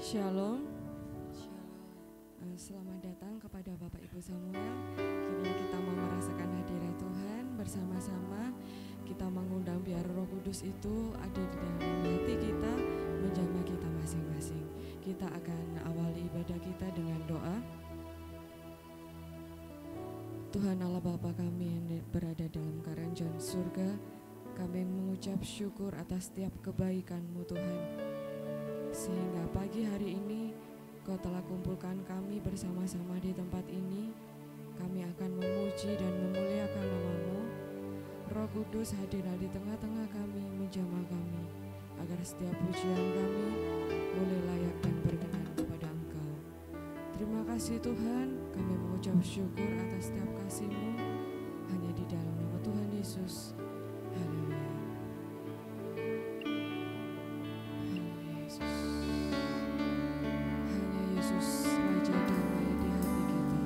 Shalom. Selamat datang kepada Bapak Ibu Samuel. Kini kita mau merasakan hadirat Tuhan bersama-sama. Kita mengundang biar Roh Kudus itu ada di dalam hati kita, menjamah kita masing-masing. Kita akan awali ibadah kita dengan doa. Tuhan Allah Bapa kami yang berada dalam kerajaan surga, kami mengucap syukur atas setiap kebaikan-Mu Tuhan. Sehingga pagi hari ini Kau telah kumpulkan kami bersama-sama di tempat ini. Kami akan memuji dan memuliakan nama-Mu. Roh Kudus hadirlah di tengah-tengah kami, menjamah kami, agar setiap pujian kami boleh layak dan berkenan kepada Engkau. Terima kasih Tuhan, kami mengucap syukur atas setiap kasih-Mu, hanya di dalam nama Tuhan Yesus. Haleluya. Yesus, Raja damai di hati kita.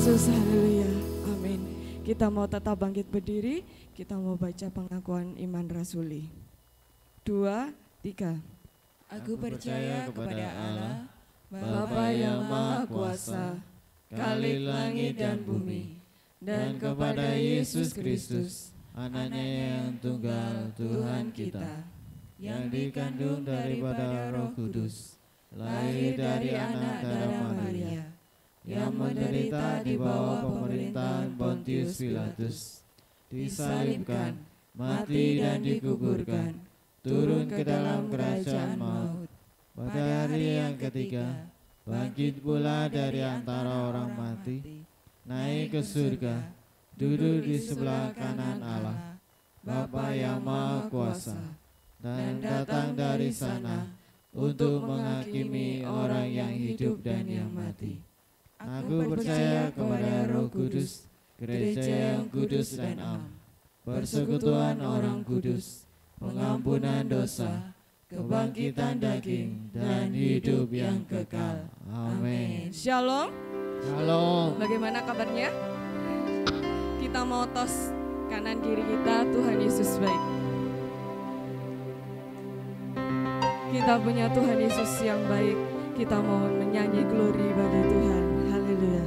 Yesus, haleluya, amin. Kita mau tetap bangkit berdiri, kita mau baca pengakuan iman rasuli. 2, 3. Aku percaya kepada Allah, Bapa yang Maha Kuasa, Khalik langit dan bumi, dan kepada Yesus Kristus, Anaknya yang tunggal Tuhan kita, yang dikandung daripada Roh Kudus, lahir dari anak darah Maria, yang menderita di bawah pemerintahan Pontius Pilatus, disalibkan, mati dan dikuburkan, turun ke dalam kerajaan maut. Pada hari yang ketiga, bangkit pula dari antara orang mati, naik ke surga, duduk di sebelah kanan Allah, Bapa yang Maha Kuasa, dan datang dari sana untuk menghakimi orang yang hidup dan yang mati. Aku percaya kepada Roh Kudus, gereja yang kudus dan am, persekutuan orang kudus, pengampunan dosa, kebangkitan daging, dan hidup yang kekal. Amin. Shalom. Shalom. Bagaimana kabarnya? Kita mau tos kanan kiri kita, Tuhan Yesus baik. Kita punya Tuhan Yesus yang baik. Kita mau menyanyi glory pada Tuhan. Haleluya.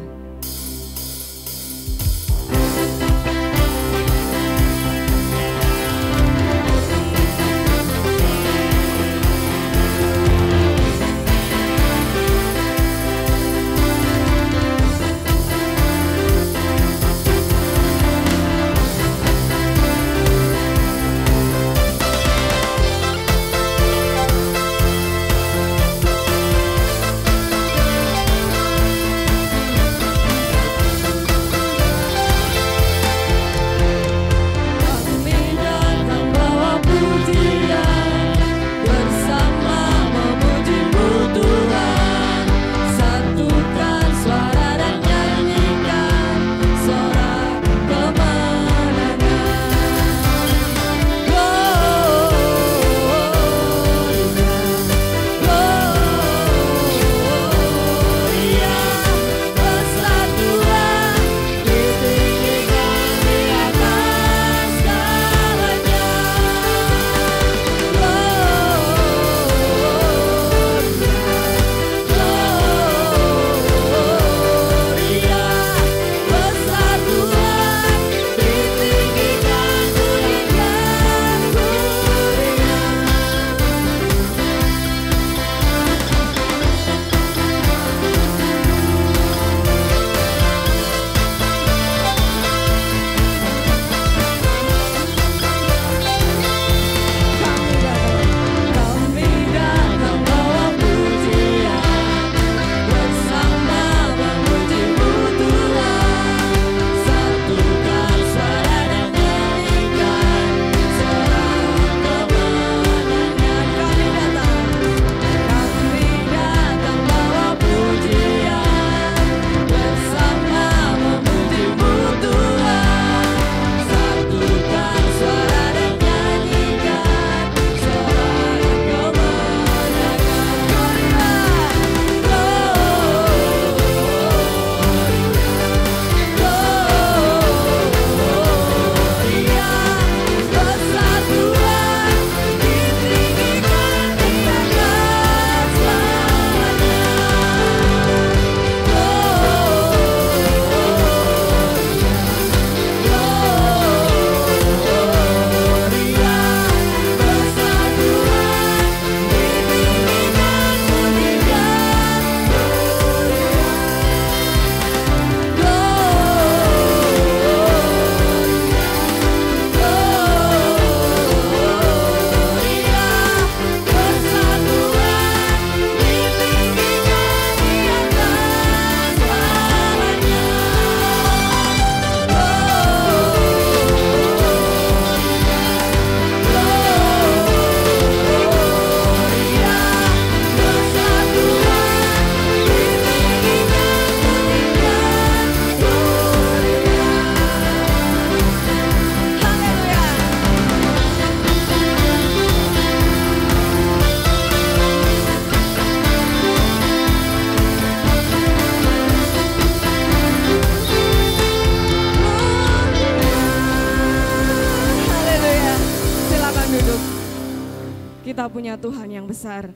kita punya Tuhan yang besar.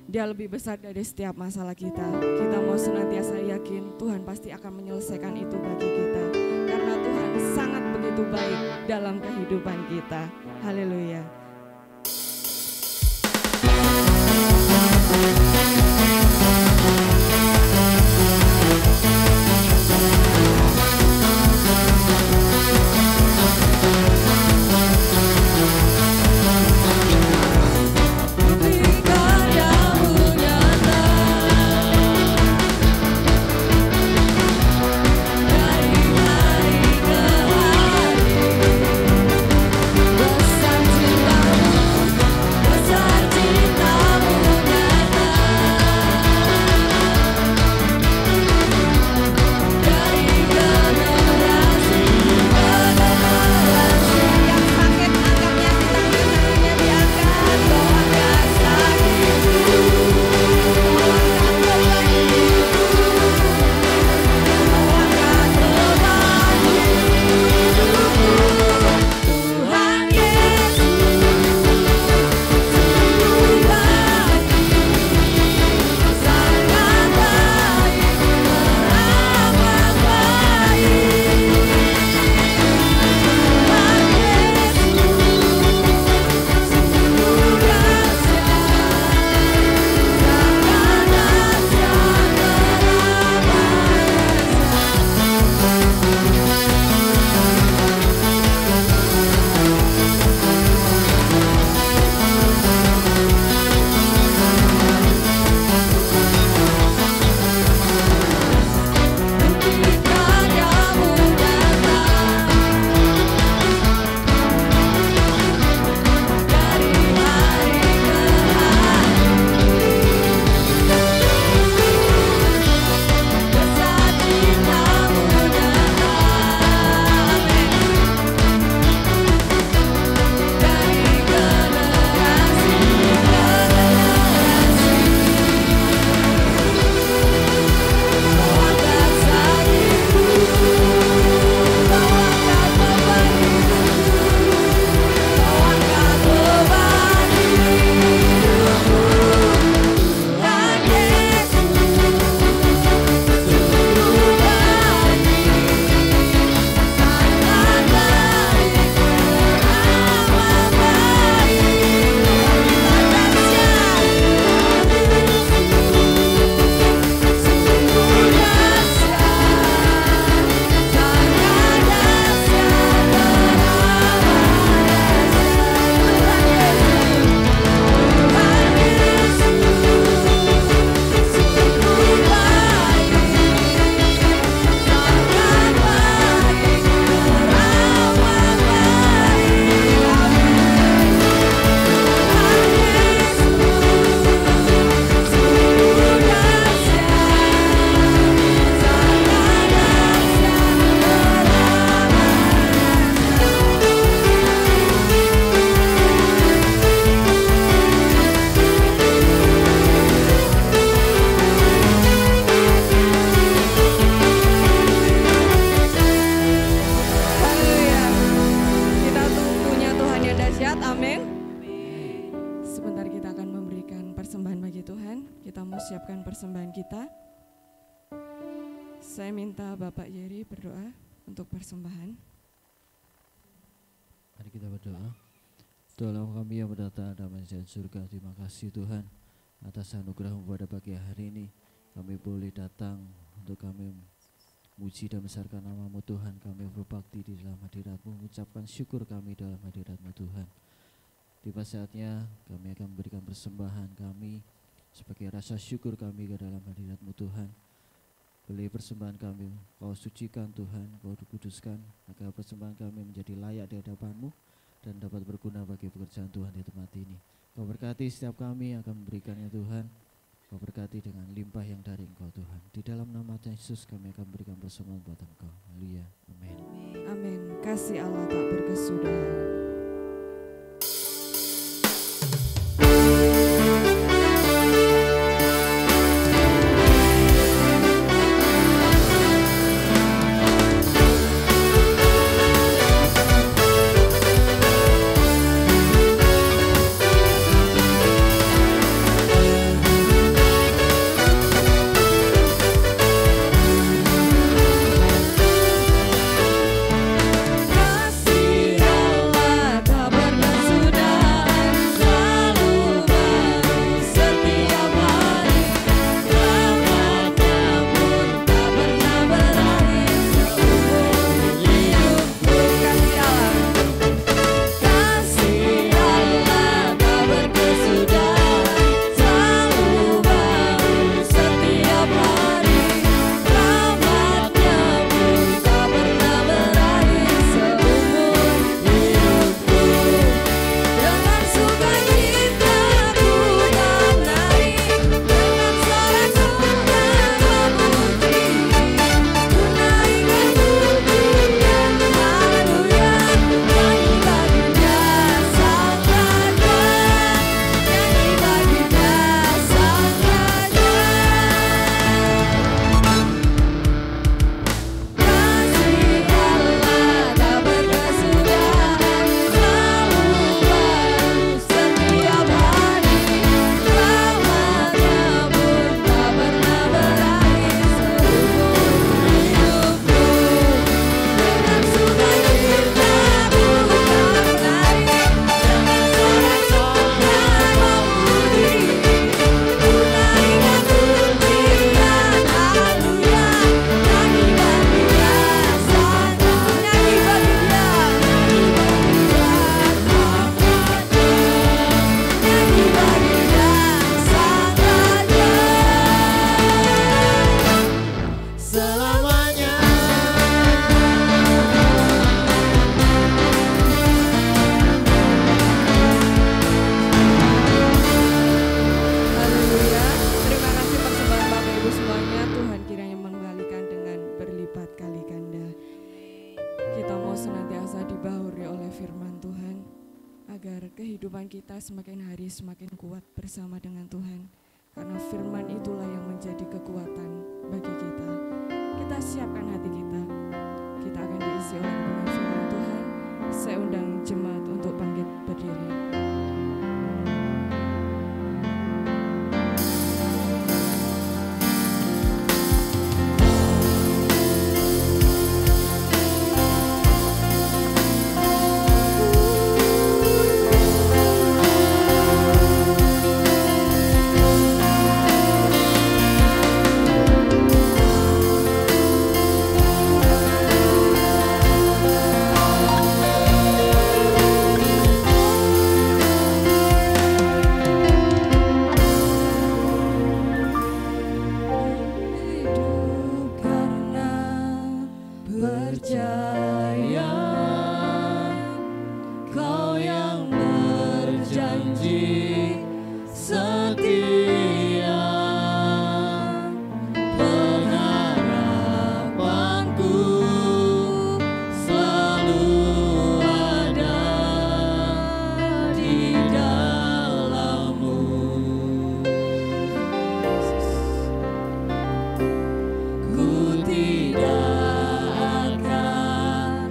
Dia lebih besar dari setiap masalah kita. Kita mau senantiasa yakin Tuhan pasti akan menyelesaikan itu bagi kita. Karena Tuhan sangat begitu baik dalam kehidupan kita. Haleluya. siapkan persembahan kita. Saya minta Bapak Yeri berdoa untuk persembahan. Mari kita berdoa. Tuhan kami yang berdatang dalam kerajaan surga, terima kasih Tuhan atas anugerah-Mu pada pagi hari ini. Kami boleh datang untuk kami muji dan besarkan nama-Mu Tuhan. Kami berbakti di dalam hadirat-Mu, mengucapkan syukur kami dalam hadirat-Mu Tuhan. Tiba saatnya kami akan memberikan persembahan kami sebagai rasa syukur kami ke dalam hadirat-Mu Tuhan. Beli persembahan kami, Kau sucikan Tuhan, Kau kuduskan, agar persembahan kami menjadi layak di hadapan-Mu dan dapat berguna bagi pekerjaan Tuhan di tempat ini. Kau berkati setiap kami yang akan memberikannya Tuhan. Kau berkati dengan limpah yang dari Engkau Tuhan. Di dalam nama Yesus kami akan berikan persembahan buat Engkau. Haleluya. Amin. Amin. Kasih Allah tak berkesudahan. mau senantiasa dibauri oleh firman Tuhan, agar kehidupan kita semakin hari semakin kuat bersama dengan Tuhan. Karena firman itulah yang menjadi kekuatan bagi kita. Kita siapkan hati kita. Kita akan diisi oleh kebenaran firman Tuhan. Saya undang jemaat untuk bangkit berdiri. Ku tidak akan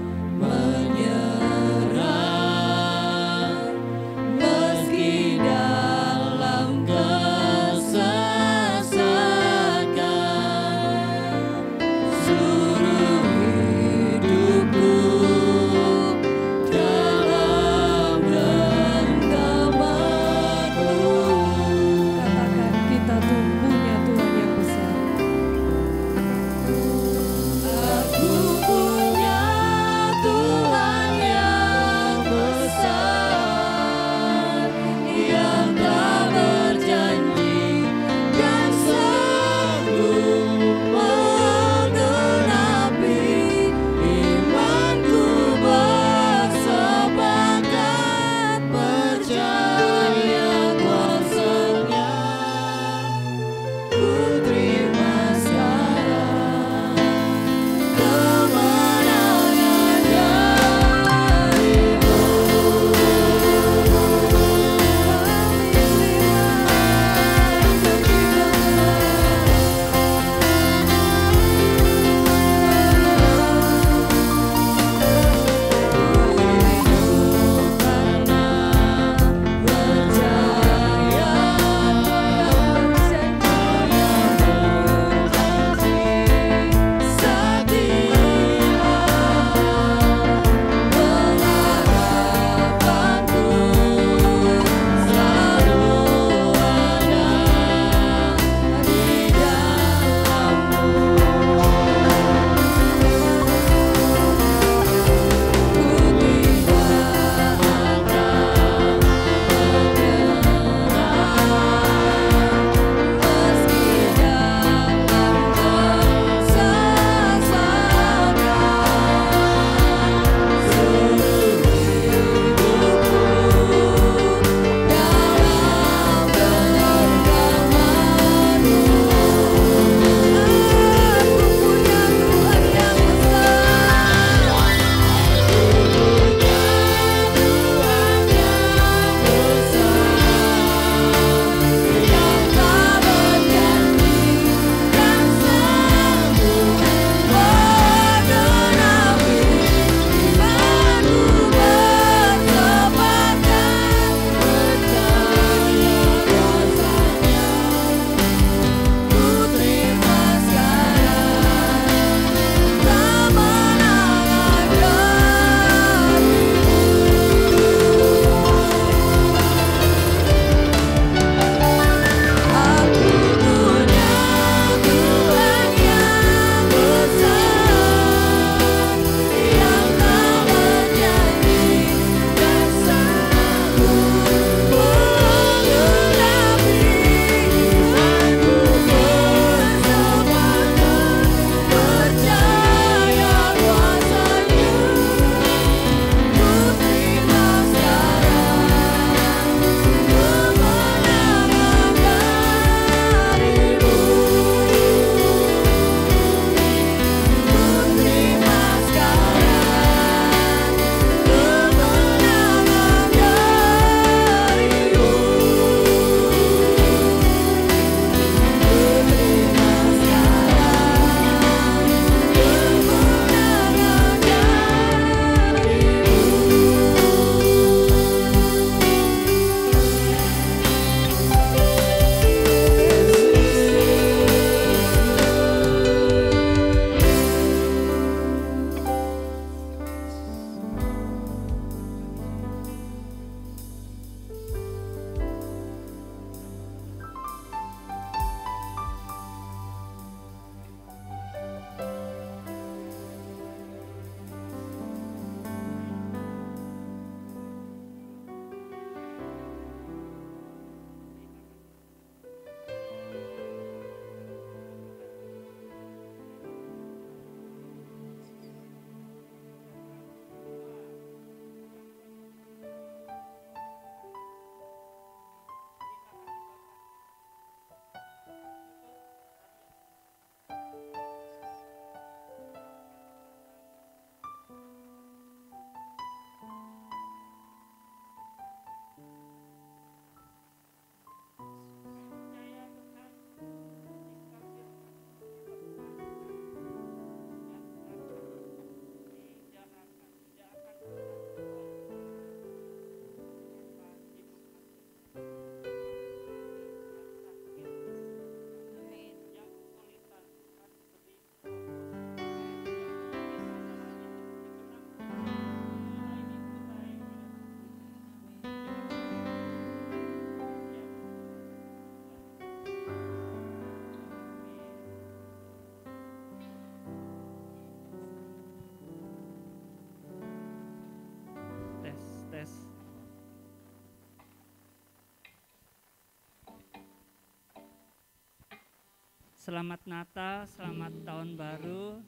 Selamat Natal, selamat tahun baru.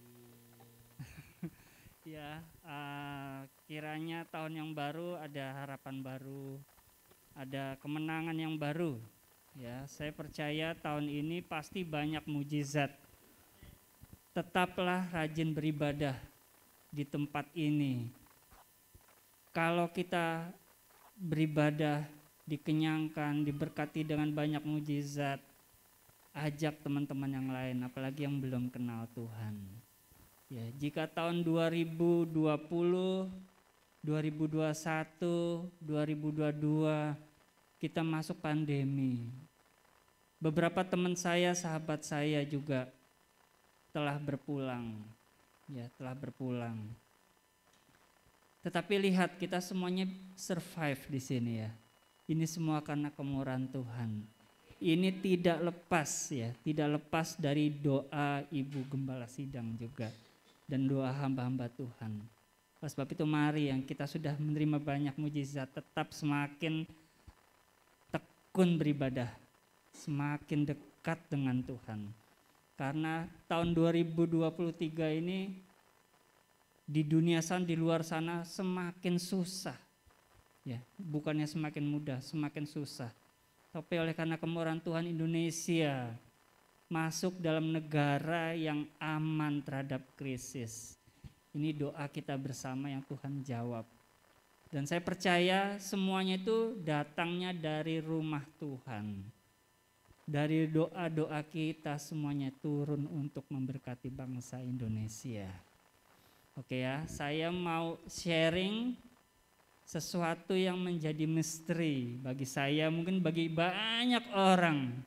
Ya, kiranya tahun yang baru ada harapan baru, ada kemenangan yang baru. Ya, saya percaya tahun ini pasti banyak mujizat. Tetaplah rajin beribadah di tempat ini. Kalau kita beribadah dikenyangkan, diberkati dengan banyak mujizat, ajak teman-teman yang lain, apalagi yang belum kenal Tuhan. Ya, jika tahun 2020, 2021, 2022 kita masuk pandemi. Beberapa teman saya, sahabat saya juga telah berpulang. Ya, telah berpulang. Tetapi lihat, kita semuanya survive di sini ya. Ini semua karena kemurahan Tuhan. Ini tidak lepas ya, tidak lepas dari doa Ibu Gembala Sidang juga dan doa hamba-hamba Tuhan. Oleh sebab itu mari yang kita sudah menerima banyak mujizat tetap semakin tekun beribadah, semakin dekat dengan Tuhan. Karena tahun 2023 ini di dunia sana, di luar sana semakin susah. Ya, bukannya semakin mudah, semakin susah. Tapi oleh karena kemurahan Tuhan, Indonesia masuk dalam negara yang aman terhadap krisis. Ini doa kita bersama yang Tuhan jawab. Dan saya percaya semuanya itu datangnya dari rumah Tuhan. Dari doa-doa kita semuanya turun untuk memberkati bangsa Indonesia. Oke ya, saya mau sharing sesuatu yang menjadi misteri bagi saya, mungkin bagi banyak orang.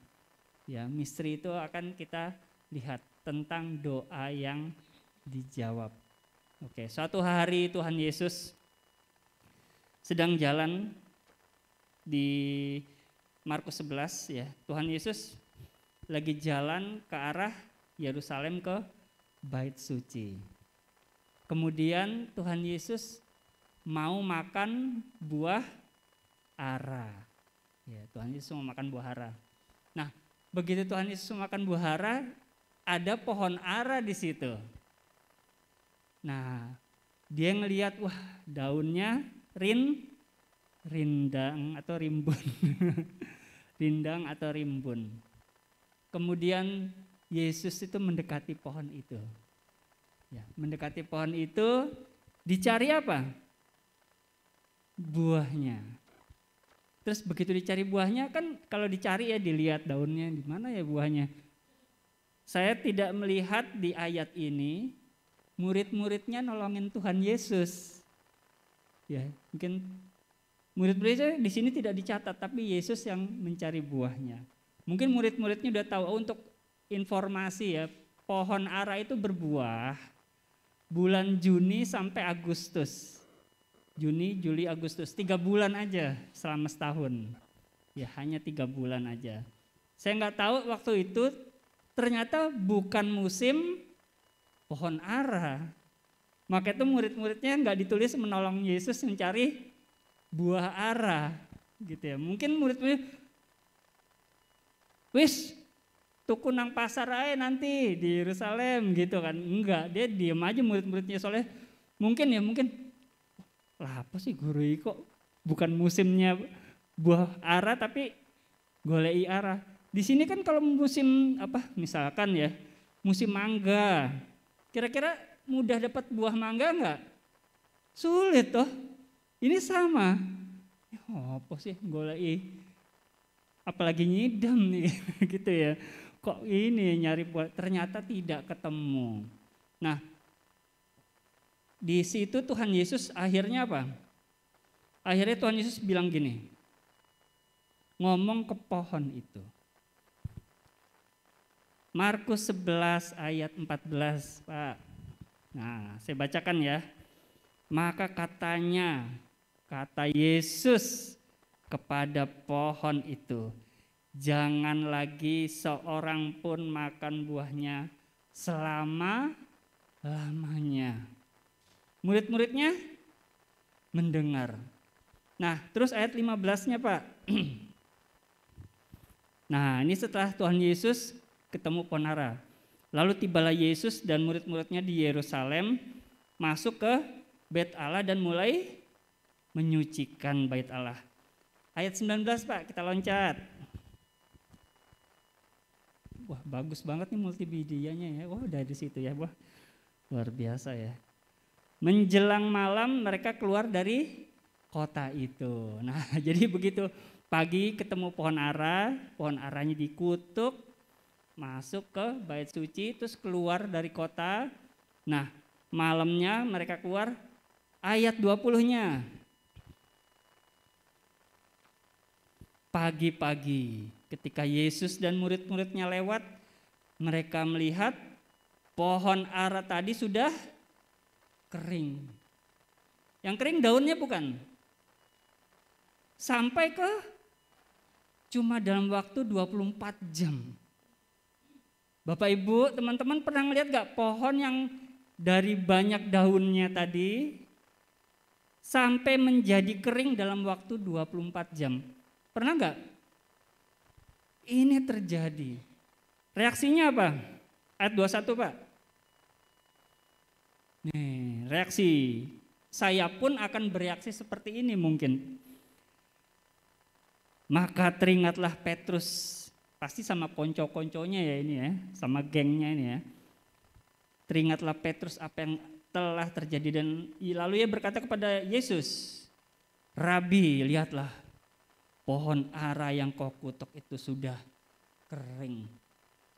Ya, misteri itu akan kita lihat tentang doa yang dijawab. Oke, suatu hari Tuhan Yesus sedang jalan di Markus 11 ya. Tuhan Yesus lagi jalan ke arah Yerusalem ke Bait Suci. Kemudian Tuhan Yesus mau makan buah ara. Ya, Tuhan Yesus mau makan buah ara. Nah, begitu Tuhan Yesus makan buah ara, ada pohon ara di situ. Nah, dia ngelihat, wah daunnya rindang atau rimbun. Rindang atau rimbun. Kemudian Yesus itu mendekati pohon itu. Ya, mendekati pohon itu dicari apa? Buahnya. Terus begitu dicari buahnya, kan kalau dicari ya dilihat daunnya, di mana ya buahnya. Saya tidak melihat di ayat ini murid-muridnya nolongin Tuhan Yesus. Ya, mungkin murid-muridnya di sini tidak dicatat, tapi Yesus yang mencari buahnya. Mungkin murid-muridnya udah tahu, untuk informasi ya, pohon ara itu berbuah bulan Juni sampai Agustus. Juni, Juli, Agustus, 3 bulan aja selama setahun. Ya, hanya 3 bulan aja. Saya nggak tahu waktu itu ternyata bukan musim pohon ara. Maka itu murid-muridnya nggak ditulis menolong Yesus mencari buah ara, gitu ya. Mungkin murid-murid, wis tuku nang pasar aja nanti di Yerusalem gitu kan. Enggak, dia diam aja murid-muridnya, soalnya mungkin lah apa sih guru kok bukan musimnya buah ara tapi golei ara. Di sini kan kalau musim apa misalkan ya musim mangga, kira-kira mudah dapat buah mangga enggak? Sulit toh. Ini sama. Apa sih golei? Apalagi nyidam nih gitu ya. Kok ini nyari buah, ternyata tidak ketemu. Nah, di situ Tuhan Yesus akhirnya apa? Akhirnya Tuhan Yesus bilang gini, ngomong ke pohon itu. Markus 11 ayat 14, Pak. Nah, saya bacakan ya. Maka kata Yesus kepada pohon itu, jangan lagi seorang pun makan buahnya selama-lamanya. Murid-muridnya mendengar. Nah, terus ayat 15-nya, Pak. Nah, ini setelah Tuhan Yesus ketemu pohon ara. Lalu tibalah Yesus dan murid-muridnya di Yerusalem, masuk ke Bait Allah dan mulai menyucikan Bait Allah. Ayat 19 Pak, kita loncat. Wah, bagus banget nih multimedianya ya. Wah, dari situ ya. Wah, luar biasa ya. Menjelang malam mereka keluar dari kota itu. Nah, jadi begitu pagi ketemu pohon aranya dikutuk, masuk ke bait suci, terus keluar dari kota. Nah, malamnya mereka keluar, ayat 20-nya. Pagi-pagi ketika Yesus dan murid-muridnya lewat, mereka melihat pohon ara tadi sudah kering. Yang kering daunnya bukan. Sampai ke cuma dalam waktu 24 jam. Bapak Ibu, teman-teman pernah ngeliat gak pohon yang dari banyak daunnya tadi sampai menjadi kering dalam waktu 24 jam? Pernah gak? Ini terjadi. Reaksinya apa? Ayat 21 Pak. Nih, reaksi. Saya pun akan bereaksi seperti ini mungkin. Maka teringatlah Petrus, pasti sama konco-konconya ya ini ya, sama gengnya ini ya. Teringatlah Petrus apa yang telah terjadi dan lalu ia berkata kepada Yesus, Rabi, lihatlah pohon ara yang kau kutuk itu sudah kering.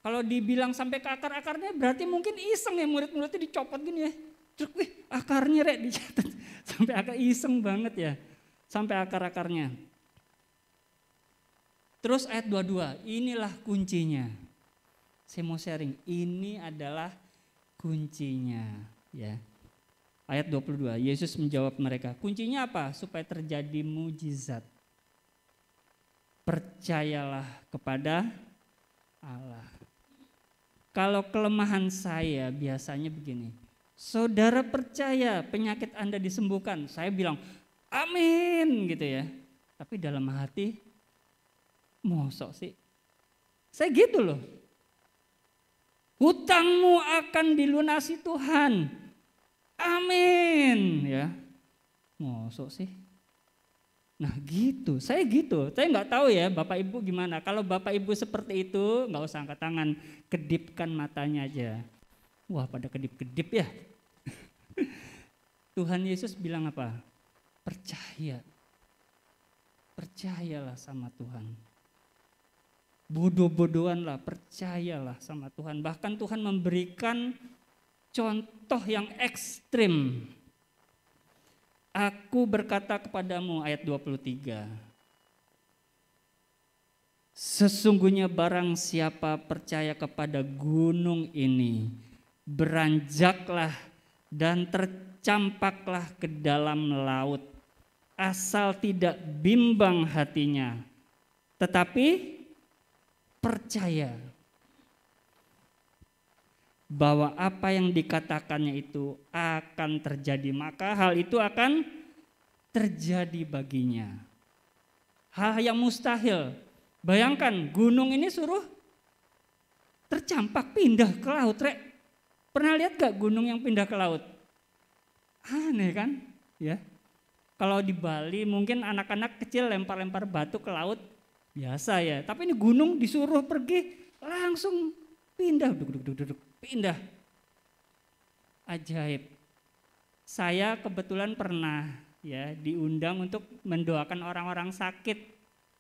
Kalau dibilang sampai ke akar-akarnya berarti mungkin iseng ya, murid-muridnya dicopot gini ya. Truk, akarnya rek dicatat. Sampai akar, iseng banget ya. Sampai akar-akarnya. Terus ayat 22, inilah kuncinya. Saya mau sharing, ini adalah kuncinya ya. Ayat 22, Yesus menjawab mereka, kuncinya apa? Supaya terjadi mujizat. Percayalah kepada Allah. Kalau kelemahan saya biasanya begini, saudara percaya penyakit Anda disembuhkan, saya bilang amin gitu ya. Tapi dalam hati, mosok sih? Saya gitu loh. Hutangmu akan dilunasi Tuhan. Amin ya. Mosok sih? Nah gitu, saya gitu. Saya nggak tahu ya Bapak Ibu gimana. Kalau Bapak Ibu seperti itu nggak usah angkat tangan, kedipkan matanya aja. Wah pada kedip-kedip ya. Tuhan Yesus bilang apa? Percaya. Percayalah sama Tuhan. Bodoh-bodohanlah, percayalah sama Tuhan. Bahkan Tuhan memberikan contoh yang ekstrim. Aku berkata kepadamu, ayat 23. Sesungguhnya barang siapa percaya kepada gunung ini, beranjaklah dan tercampaklah ke dalam laut, asal tidak bimbang hatinya, tetapi percaya bahwa apa yang dikatakannya itu akan terjadi, maka hal itu akan terjadi baginya. Hal yang mustahil. Bayangkan gunung ini suruh tercampak pindah ke laut, Rek. Pernah lihat gak gunung yang pindah ke laut? Aneh kan? Ya. Kalau di Bali mungkin anak-anak kecil lempar-lempar batu ke laut biasa ya. Tapi ini gunung disuruh pergi langsung pindah, duduk, pindah. Ajaib. Saya kebetulan pernah ya diundang untuk mendoakan orang-orang sakit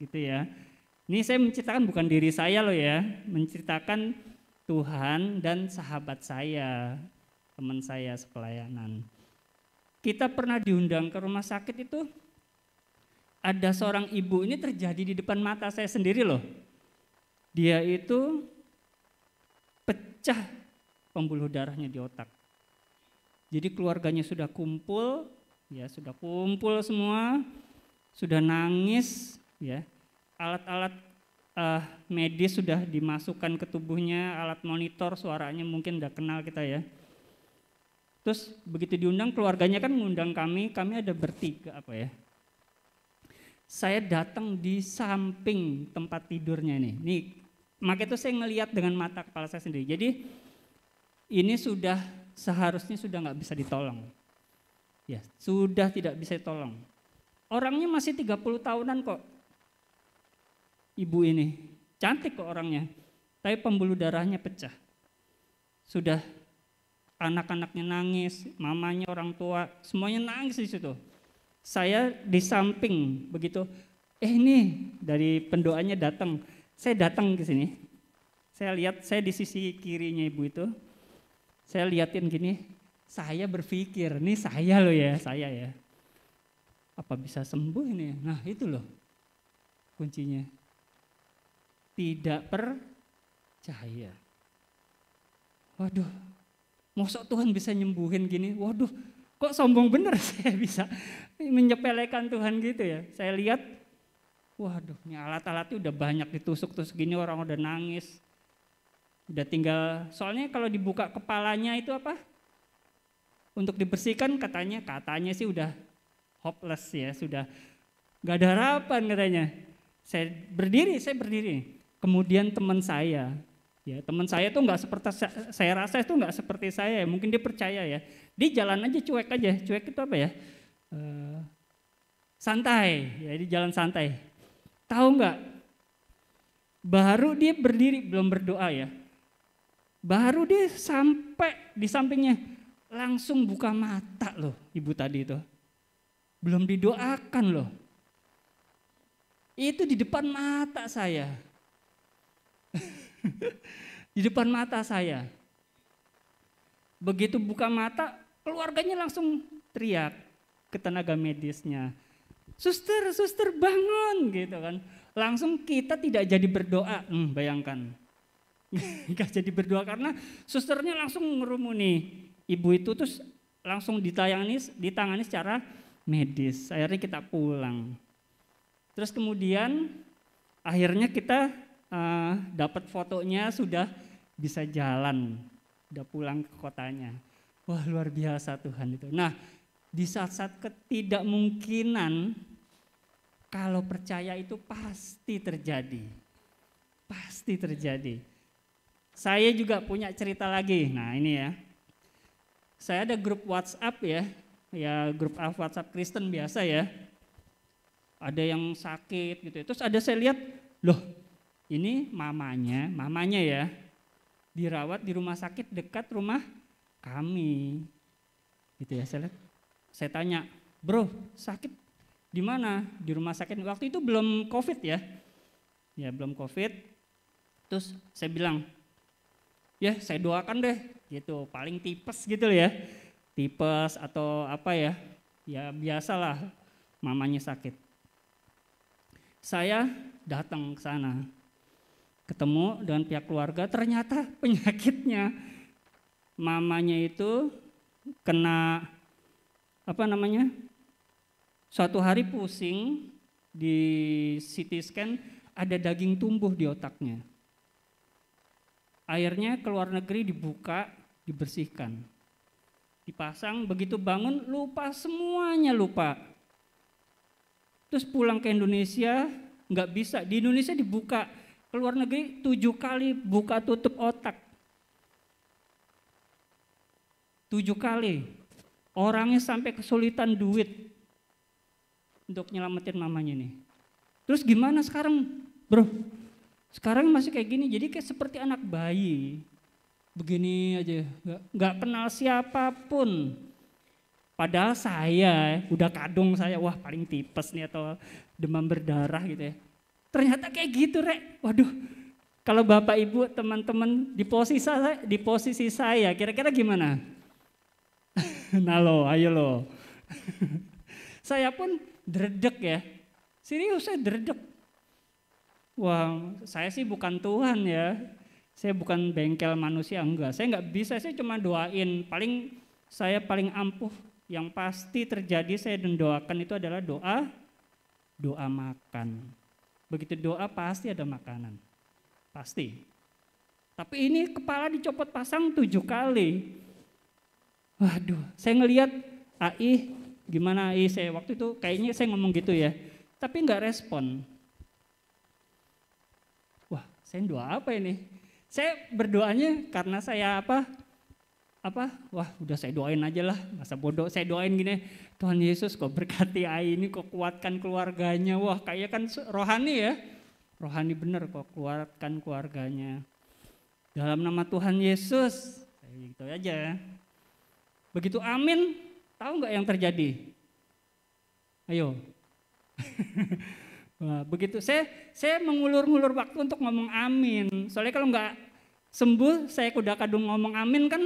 gitu ya. Ini saya menceritakan bukan diri saya loh ya, menceritakan Tuhan dan sahabat saya, teman saya sepelayanan. Kita pernah diundang ke rumah sakit itu, ada seorang ibu, ini terjadi di depan mata saya sendiri loh. Dia itu pecah pembuluh darahnya di otak. Jadi keluarganya sudah kumpul, ya sudah kumpul semua, sudah nangis, ya. Alat-alat medis sudah dimasukkan ke tubuhnya, alat monitor suaranya mungkin udah kenal kita ya. Terus begitu diundang keluarganya kan mengundang kami ada bertiga apa ya. Saya datang di samping tempat tidurnya nih. Nih Maka itu saya ngelihat dengan mata kepala saya sendiri. Jadi ini seharusnya sudah nggak bisa ditolong. Ya, sudah tidak bisa ditolong. Orangnya masih 30 tahunan kok. Ibu ini, cantik kok orangnya. Tapi pembuluh darahnya pecah. Sudah anak-anaknya nangis, mamanya, orang tua, semuanya nangis di situ. Saya di samping begitu, ini dari pendoanya datang. Saya datang ke sini. Saya lihat, saya di sisi kirinya ibu itu. Saya liatin gini, saya berpikir, ini saya loh ya, saya ya. Apa bisa sembuh ini? Nah itu loh kuncinya. Tidak percaya. Waduh, masa Tuhan bisa nyembuhin gini? Waduh, kok sombong bener saya bisa menyepelekan Tuhan gitu ya. Saya lihat, waduh ini alat-alatnya udah banyak ditusuk-tusuk gini, orang udah nangis. Udah tinggal, soalnya kalau dibuka kepalanya itu apa? Untuk dibersihkan katanya sih udah hopeless ya, sudah gak ada harapan katanya. Saya berdiri. Kemudian teman saya tuh nggak seperti saya rasa itu nggak seperti saya, mungkin dia percaya ya. Dia jalan aja cuek itu apa ya? Santai, ya di jalan santai. Tahu nggak? Baru dia berdiri belum berdoa ya. Baru dia sampai di sampingnya langsung buka mata loh ibu tadi itu. Belum didoakan loh. Itu di depan mata saya. Di depan mata saya. Begitu buka mata, keluarganya langsung teriak ke tenaga medisnya. Suster bangun gitu kan. Langsung kita tidak jadi berdoa, bayangkan. Gak jadi berdoa karena susternya langsung ngerumuni. Ibu itu terus langsung ditangani secara medis. Akhirnya kita pulang. Terus kemudian akhirnya kita dapat fotonya sudah bisa jalan, udah pulang ke kotanya. Wah luar biasa Tuhan itu. Nah di saat-saat ketidakmungkinan, kalau percaya itu pasti terjadi. Pasti terjadi. Saya juga punya cerita lagi, nah ini ya. Saya ada grup WhatsApp ya grup WhatsApp Kristen biasa ya. Ada yang sakit gitu. Terus ada saya lihat, loh ini mamanya ya dirawat di rumah sakit dekat rumah kami. Gitu ya saya lihat. Saya tanya, bro sakit di mana? Di rumah sakit. Waktu itu belum COVID ya. Ya belum COVID. Terus saya bilang, ya saya doakan deh gitu. Paling tipes gitu ya. Tipes atau apa ya. Ya biasalah mamanya sakit. Saya datang ke sana, ketemu dengan pihak keluarga, ternyata penyakitnya mamanya itu kena suatu hari pusing di CT scan ada daging tumbuh di otaknya. Akhirnya ke luar negeri dibuka, dibersihkan, dipasang, begitu bangun semuanya lupa. Terus pulang ke Indonesia nggak bisa, di Indonesia dibuka, ke luar negeri 7 kali buka tutup otak. 7 kali, orangnya sampai kesulitan duit untuk nyelamatin mamanya nih. Terus gimana sekarang bro? Sekarang masih kayak gini, jadi kayak seperti anak bayi. Begini aja, nggak kenal siapapun. Padahal saya, udah kadung saya, wah paling tipes nih atau demam berdarah gitu ya. Ternyata kayak gitu Rek, waduh. Kalau Bapak Ibu teman-teman di posisi saya, kira-kira gimana? Nah lo, ayo lo. Saya pun dredeg ya, serius saya dredeg. Wah saya sih bukan Tuhan ya, saya bukan bengkel manusia, enggak. Saya nggak bisa, saya cuma doain, saya paling ampuh. Yang pasti terjadi saya doakan itu adalah doa makan. Begitu doa pasti ada makanan, pasti. Tapi ini kepala dicopot pasang 7 kali. Waduh, saya ngelihat AI, gimana AI saya waktu itu kayaknya saya ngomong gitu ya, tapi nggak respon. Wah, saya doa apa ini? Saya berdoanya karena saya wah udah saya doain aja lah, masa bodoh saya doain gini, Tuhan Yesus kok berkati Ai ini, kok kuatkan keluarganya, wah kayak kan rohani ya, rohani bener kok kuatkan keluarganya. Dalam nama Tuhan Yesus, gitu aja. Begitu amin, tahu nggak yang terjadi? Ayo. Wah, begitu saya mengulur-ngulur waktu untuk ngomong amin. Soalnya kalau nggak sembuh, saya kuda kadung ngomong amin kan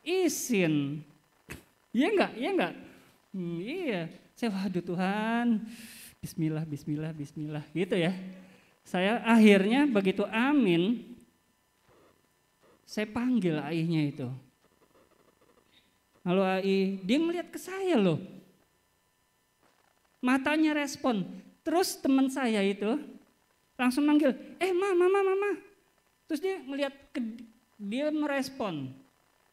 izin. Iya enggak? Iya. Saya waduh Tuhan, bismillah, bismillah, bismillah gitu ya. Saya akhirnya begitu amin, saya panggil Ainya itu. Halo Ai, dia ngeliat ke saya loh. Matanya respon. Terus teman saya itu langsung manggil, mama. Terus dia ngeliat dia merespon.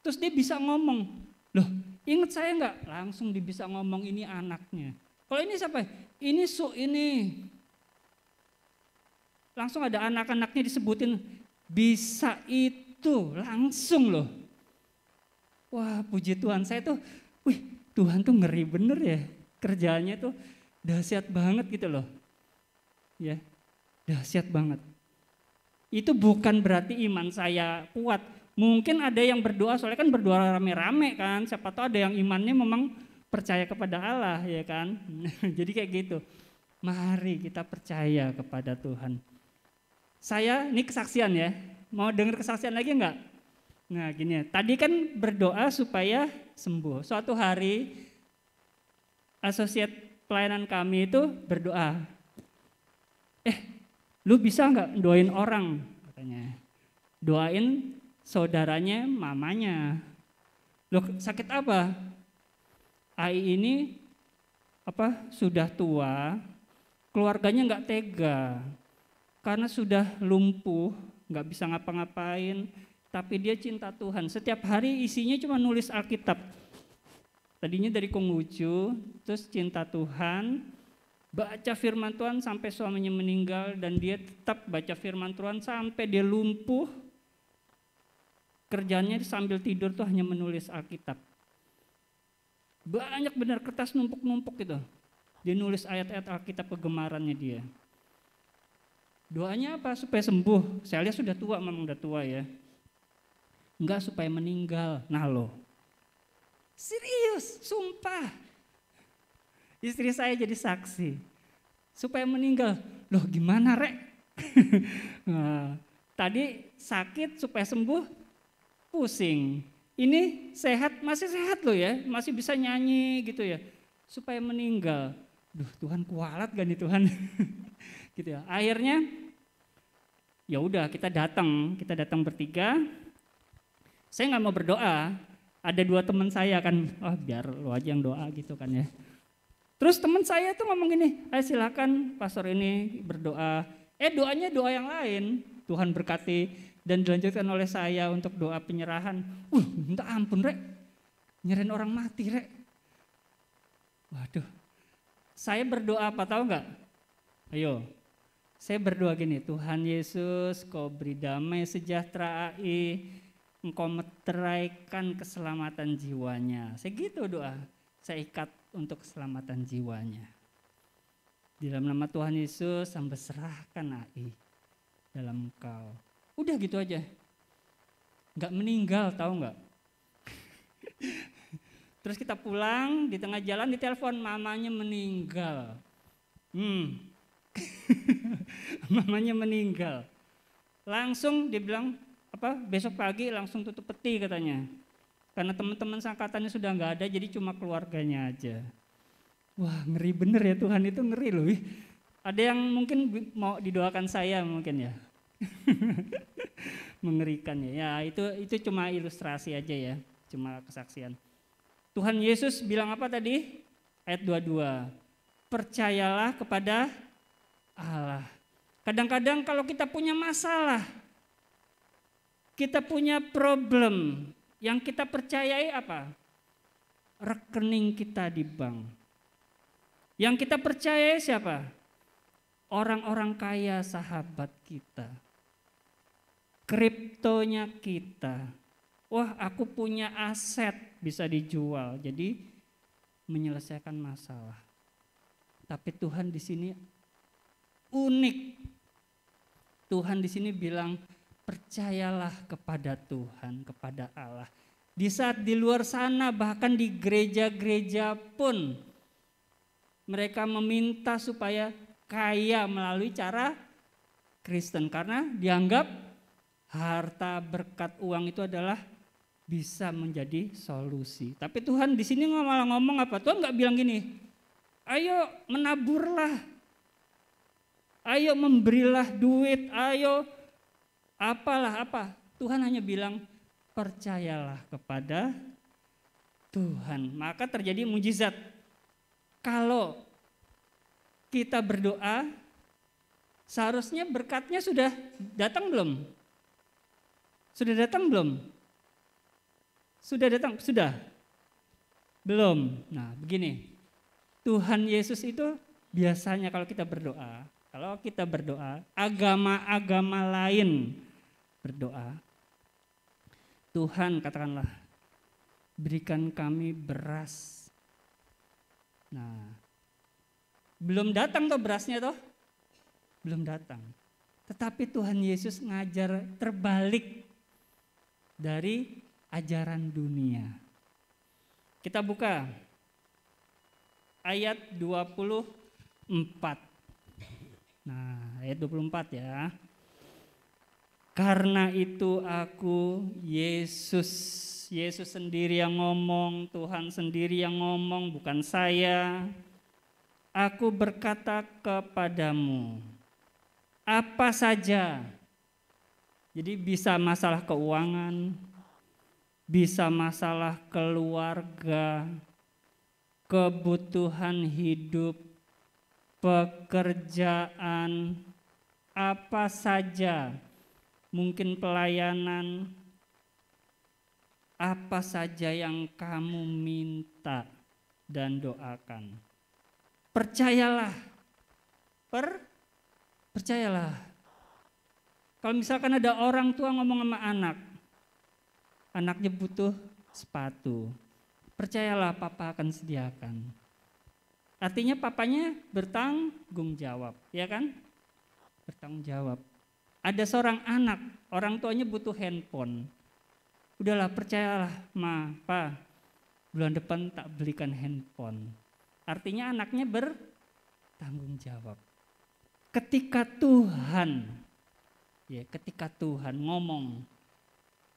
Terus dia bisa ngomong, loh inget saya enggak? Langsung dia bisa ngomong, ini anaknya. Kalau ini siapa? Ini. Langsung ada anak-anaknya disebutin, bisa itu langsung loh. Wah puji Tuhan, saya tuh, Tuhan tuh ngeri bener ya. Kerjaannya tuh dahsyat banget gitu loh. Ya, dahsyat banget. Itu bukan berarti iman saya kuat. Mungkin ada yang berdoa, soalnya kan berdoa rame-rame kan, siapa tahu ada yang imannya memang percaya kepada Allah ya kan. Jadi kayak gitu. Mari kita percaya kepada Tuhan. Saya, ini kesaksian ya, mau dengar kesaksian lagi enggak? Nah gini, tadi kan berdoa supaya sembuh. Suatu hari asosiat pelayanan kami itu berdoa, lu bisa enggak doain orang? Katanya, doain saudaranya, mamanya. Loh sakit apa? Ai ini sudah tua, keluarganya enggak tega, karena sudah lumpuh, enggak bisa ngapa-ngapain, tapi dia cinta Tuhan. Setiap hari isinya cuma nulis Alkitab. Tadinya dari Konghucu, terus cinta Tuhan, baca firman Tuhan sampai suaminya meninggal, dan dia tetap baca firman Tuhan sampai dia lumpuh. Kerjanya sambil tidur tuh hanya menulis Alkitab. Banyak benar kertas numpuk-numpuk gitu. Dia nulis ayat-ayat Alkitab kegemarannya dia. Doanya apa? Supaya sembuh. Saya lihat sudah tua, memang udah tua ya. Enggak supaya meninggal. Nah loh. Serius, sumpah. Istri saya jadi saksi. Supaya meninggal. Loh gimana rek? Nah, tadi sakit supaya sembuh. Pusing, ini sehat, masih sehat loh ya, masih bisa nyanyi gitu ya, supaya meninggal. Duh Tuhan kualat gak nih Tuhan? Gitu ya. Akhirnya ya udah kita datang bertiga. Saya nggak mau berdoa, ada dua teman saya kan, biar lo aja yang doa gitu kan ya. Terus teman saya tuh ngomong gini, ayo silakan pastor ini berdoa. Doanya doa yang lain, Tuhan berkati. Dan dilanjutkan oleh saya untuk doa penyerahan. Minta ampun rek, nyerahin orang mati rek. Waduh, saya berdoa apa tahu nggak? Ayo, saya berdoa gini, Tuhan Yesus, Kau beri damai sejahtera Ai, Engkau meteraikan keselamatan jiwanya. Saya gitu doa, saya ikat untuk keselamatan jiwanya. Di dalam nama Tuhan Yesus, hamba serahkan Ai dalam Engkau. Udah gitu aja, nggak meninggal tahu nggak? Terus kita pulang, di tengah jalan ditelepon mamanya meninggal. Mamanya meninggal. Langsung dibilang besok pagi langsung tutup peti katanya. Karena teman-teman sangkatannya sudah nggak ada, jadi cuma keluarganya aja. Wah ngeri bener ya, Tuhan itu ngeri loh. Ada yang mungkin mau didoakan saya mungkin ya. Mengerikan ya. Itu cuma ilustrasi aja ya, cuma kesaksian. Tuhan Yesus bilang apa tadi? Ayat 22. Percayalah kepada Allah. Kadang-kadang kalau kita punya masalah, kita punya problem, yang kita percayai apa? Rekening kita di bank. Yang kita percayai siapa? Orang-orang kaya sahabat kita. kriptonya kita. Wah, aku punya aset bisa dijual, jadi menyelesaikan masalah. Tapi Tuhan di sini unik. Tuhan di sini bilang, percayalah kepada Tuhan, kepada Allah. Di saat di luar sana, bahkan di gereja-gereja pun, mereka meminta supaya kaya melalui cara Kristen, karena dianggap harta berkat uang itu adalah bisa menjadi solusi. Tapi Tuhan di sini malah ngomong apa? Tuhan nggak bilang gini, ayo menaburlah, ayo memberilah duit, ayo apalah apa. Tuhan hanya bilang percayalah kepada Tuhan. Maka terjadi mujizat. Kalau kita berdoa, seharusnya berkatnya sudah datang belum? Sudah datang belum? Sudah datang? Sudah? Belum. Nah begini, Tuhan Yesus itu biasanya kalau kita berdoa, agama-agama lain berdoa, Tuhan katakanlah, berikan kami beras. Nah, belum datang toh berasnya toh? Belum datang. Tetapi Tuhan Yesus ngajar terbalik dari ajaran dunia. Kita buka ayat 24. Nah, ayat 24 ya. Karena itu aku, Yesus sendiri yang ngomong, Tuhan sendiri yang ngomong, bukan saya. Aku berkata kepadamu, apa saja. Jadi bisa masalah keuangan, bisa masalah keluarga, kebutuhan hidup, pekerjaan, apa saja, mungkin pelayanan, apa saja yang kamu minta dan doakan. Percayalah, percayalah. Kalau misalkan ada orang tua ngomong sama anaknya butuh sepatu, percayalah papa akan sediakan. Artinya papanya bertanggung jawab, ya kan? Bertanggung jawab. Ada seorang anak, orang tuanya butuh handphone. Udahlah percayalah, ma, pa, bulan depan tak belikan handphone. Artinya anaknya bertanggung jawab. Ketika Tuhan ngomong,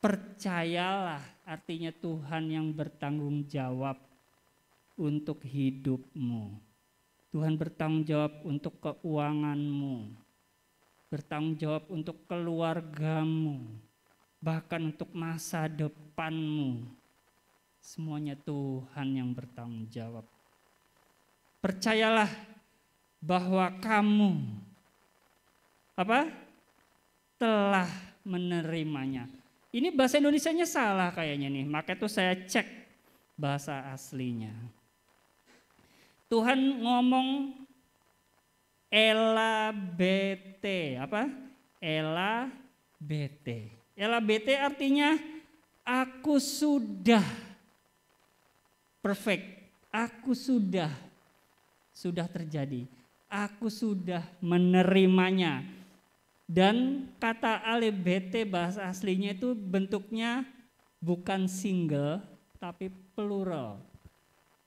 percayalah, artinya Tuhan yang bertanggung jawab untuk hidupmu. Tuhan bertanggung jawab untuk keuanganmu, bertanggung jawab untuk keluargamu, bahkan untuk masa depanmu. Semuanya Tuhan yang bertanggung jawab. Percayalah bahwa kamu telah menerimanya. Ini bahasa Indonesianya salah kayaknya nih, maka itu saya cek bahasa aslinya. Tuhan ngomong elabete, elabete. Elabete artinya aku sudah perfect, aku sudah terjadi, aku sudah menerimanya. Dan kata alebete bahasa aslinya itu bentuknya bukan single tapi plural.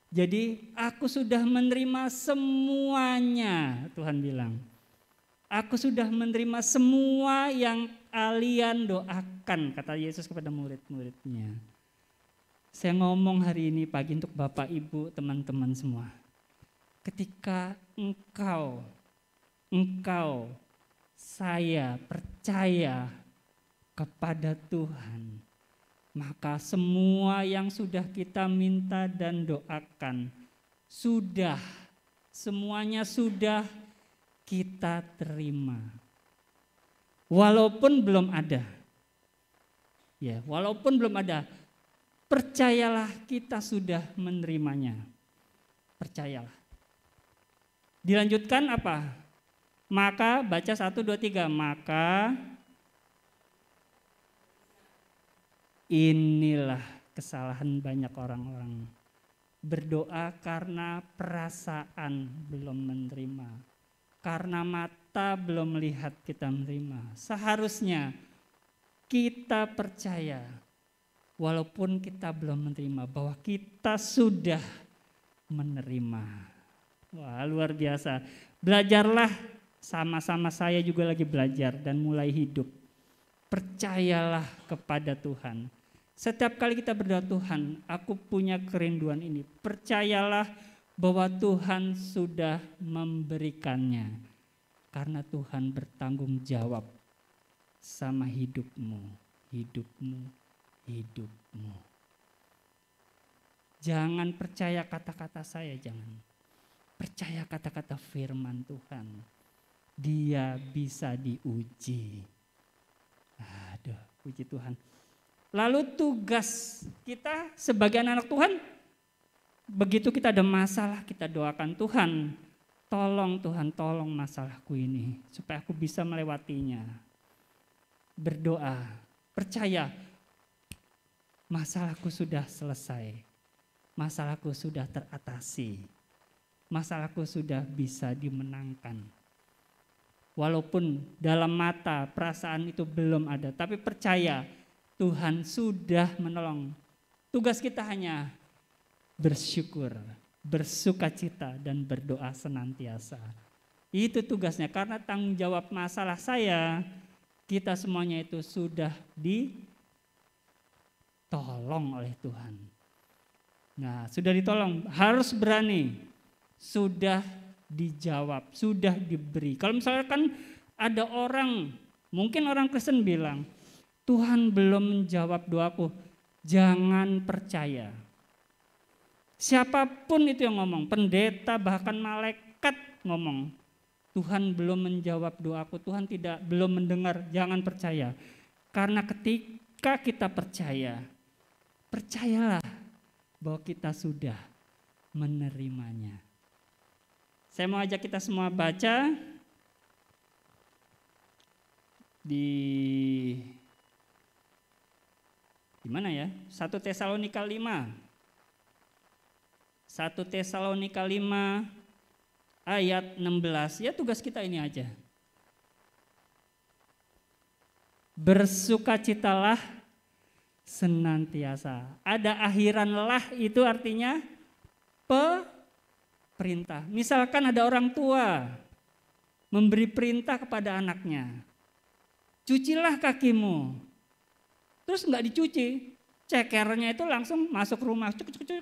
Jadi aku sudah menerima semuanya, Tuhan bilang. Aku sudah menerima semua yang kalian doakan, kata Yesus kepada murid-muridnya. Saya ngomong hari ini pagi untuk Bapak, Ibu, teman-teman semua. Ketika saya percaya kepada Tuhan, maka semua yang sudah kita minta dan doakan semuanya sudah kita terima. Walaupun belum ada. Ya, walaupun belum ada, percayalah kita sudah menerimanya. Percayalah. Dilanjutkan apa? Maka baca 1, 2, 3. Maka Inilah kesalahan banyak orang-orang. Berdoa karena perasaan belum menerima. Karena mata belum melihat kita menerima. Seharusnya kita percaya walaupun kita belum menerima bahwa kita sudah menerima. Wah, luar biasa. Belajarlah, sama-sama saya juga lagi belajar dan mulai hidup. Percayalah kepada Tuhan. Setiap kali kita berdoa, Tuhan, aku punya kerinduan ini. Percayalah bahwa Tuhan sudah memberikannya. Karena Tuhan bertanggung jawab sama hidupmu, hidupmu, hidupmu. Jangan percaya kata-kata saya, jangan. Percaya kata-kata firman Tuhan. Dia bisa diuji. Aduh, puji Tuhan. Lalu tugas kita sebagai anak Tuhan, begitu kita ada masalah, kita doakan Tuhan, tolong Tuhan, tolong masalahku ini, supaya aku bisa melewatinya. Berdoa, percaya, masalahku sudah selesai, masalahku sudah teratasi, masalahku sudah bisa dimenangkan. Walaupun dalam mata perasaan itu belum ada, tapi percaya, Tuhan sudah menolong. Tugas kita hanya bersyukur, bersukacita, dan berdoa senantiasa. Itu tugasnya, karena tanggung jawab masalah saya, kita semuanya itu sudah ditolong oleh Tuhan. Nah, sudah ditolong, harus berani, sudah dijawab, sudah diberi. Kalau misalkan ada orang, mungkin orang Kristen bilang, Tuhan belum menjawab doaku, jangan percaya. Siapapun itu yang ngomong, pendeta bahkan malaikat ngomong, Tuhan belum menjawab doaku, Tuhan belum mendengar, jangan percaya. Karena ketika kita percaya, percayalah bahwa kita sudah menerimanya. Saya mau ajak kita semua baca di mana ya? 1 Tesalonika 5. 1 Tesalonika 5 ayat 16. Ya, tugas kita ini aja. Bersukacitalah senantiasa. Ada akhiran lah, itu artinya perintah. Misalkan ada orang tua memberi perintah kepada anaknya. Cucilah kakimu. Terus enggak dicuci, cekernya itu langsung masuk rumah,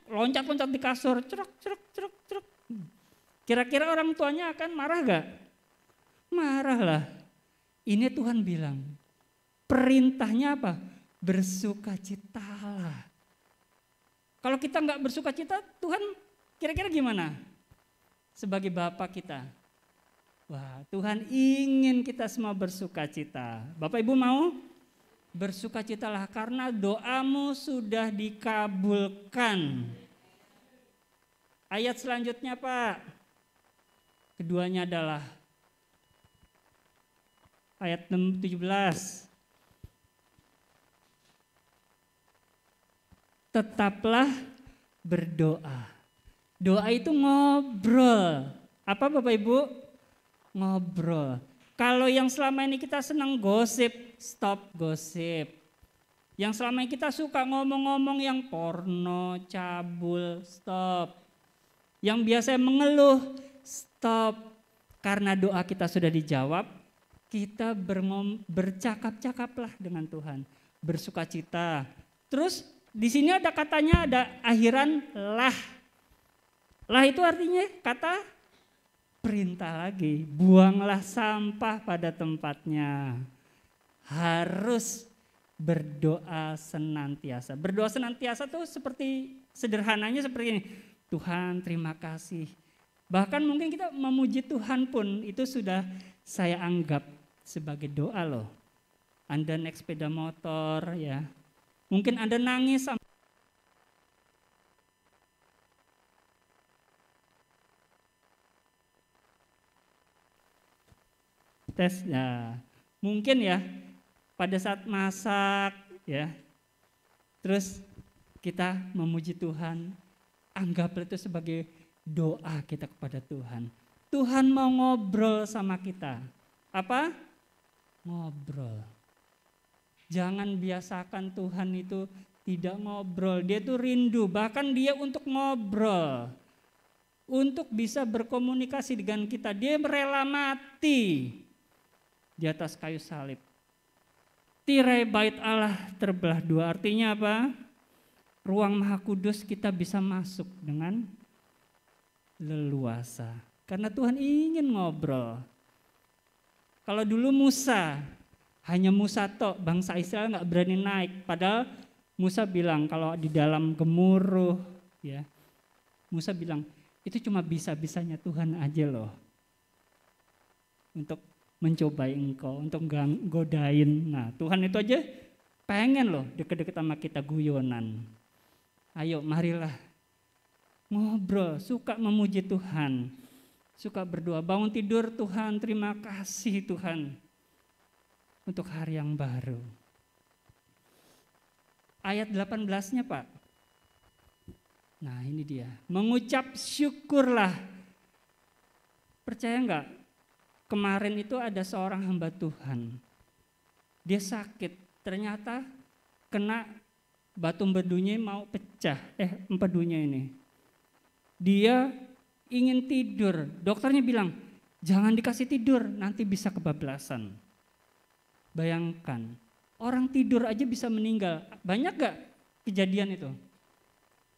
loncat-loncat di kasur, ceruk. Kira-kira orang tuanya akan marah gak? Marah lah. Ini Tuhan bilang, perintahnya apa? Bersukacitalah. Kalau kita enggak bersukacita, Tuhan kira-kira gimana? Sebagai Bapa kita. Wah, Tuhan ingin kita semua bersukacita. Bapak Ibu mau? Bersukacitalah karena doamu sudah dikabulkan. Ayat selanjutnya, Pak. Keduanya adalah ayat 17. Tetaplah berdoa. Doa itu ngobrol. Apa Bapak Ibu? Ngobrol. Kalau yang selama ini kita senang gosip, stop gosip. Yang selama ini kita suka ngomong-ngomong yang porno, cabul, stop. Yang biasa mengeluh, stop. Karena doa kita sudah dijawab, kita bercakap-cakaplah dengan Tuhan. Bersukacita. Terus di sini ada katanya, ada akhiran lah. Lah itu artinya kata perintah lagi, buanglah sampah pada tempatnya. Harus berdoa senantiasa. Berdoa senantiasa tuh seperti sederhananya seperti ini. Tuhan terima kasih. Bahkan mungkin kita memuji Tuhan pun itu sudah saya anggap sebagai doa loh. Anda naik sepeda motor ya. Mungkin Anda nangis tes ya. Mungkin ya pada saat masak ya, Terus kita memuji Tuhan, anggaplah itu sebagai doa kita kepada Tuhan. Tuhan mau ngobrol sama kita. Apa? Ngobrol. Jangan biasakan Tuhan itu tidak ngobrol. Dia tuh rindu, bahkan dia untuk ngobrol. Untuk bisa berkomunikasi dengan kita. Dia rela mati di atas kayu salib. Tirai bait Allah terbelah dua, artinya apa? Ruang Maha Kudus kita bisa masuk dengan leluasa. Karena Tuhan ingin ngobrol. Kalau dulu Musa, hanya Musa tok, bangsa Israel nggak berani naik. Padahal Musa bilang kalau di dalam gemuruh, ya, Musa bilang itu cuma bisa-bisanya Tuhan aja loh. Untuk mencobai engkau, untuk godain. Nah, Tuhan itu aja pengen loh deket-deket sama kita guyonan. Ayo marilah ngobrol, suka memuji Tuhan, suka berdoa, bangun tidur Tuhan, terima kasih Tuhan untuk hari yang baru. Ayat 18-nya Pak. Nah ini dia, mengucap syukurlah. Percaya enggak? Kemarin itu ada seorang hamba Tuhan, dia sakit, ternyata kena batu empedunya mau pecah, empedunya ini. Dia ingin tidur, dokternya bilang jangan dikasih tidur, nanti bisa kebablasan. Bayangkan, orang tidur aja bisa meninggal, banyak gak kejadian itu?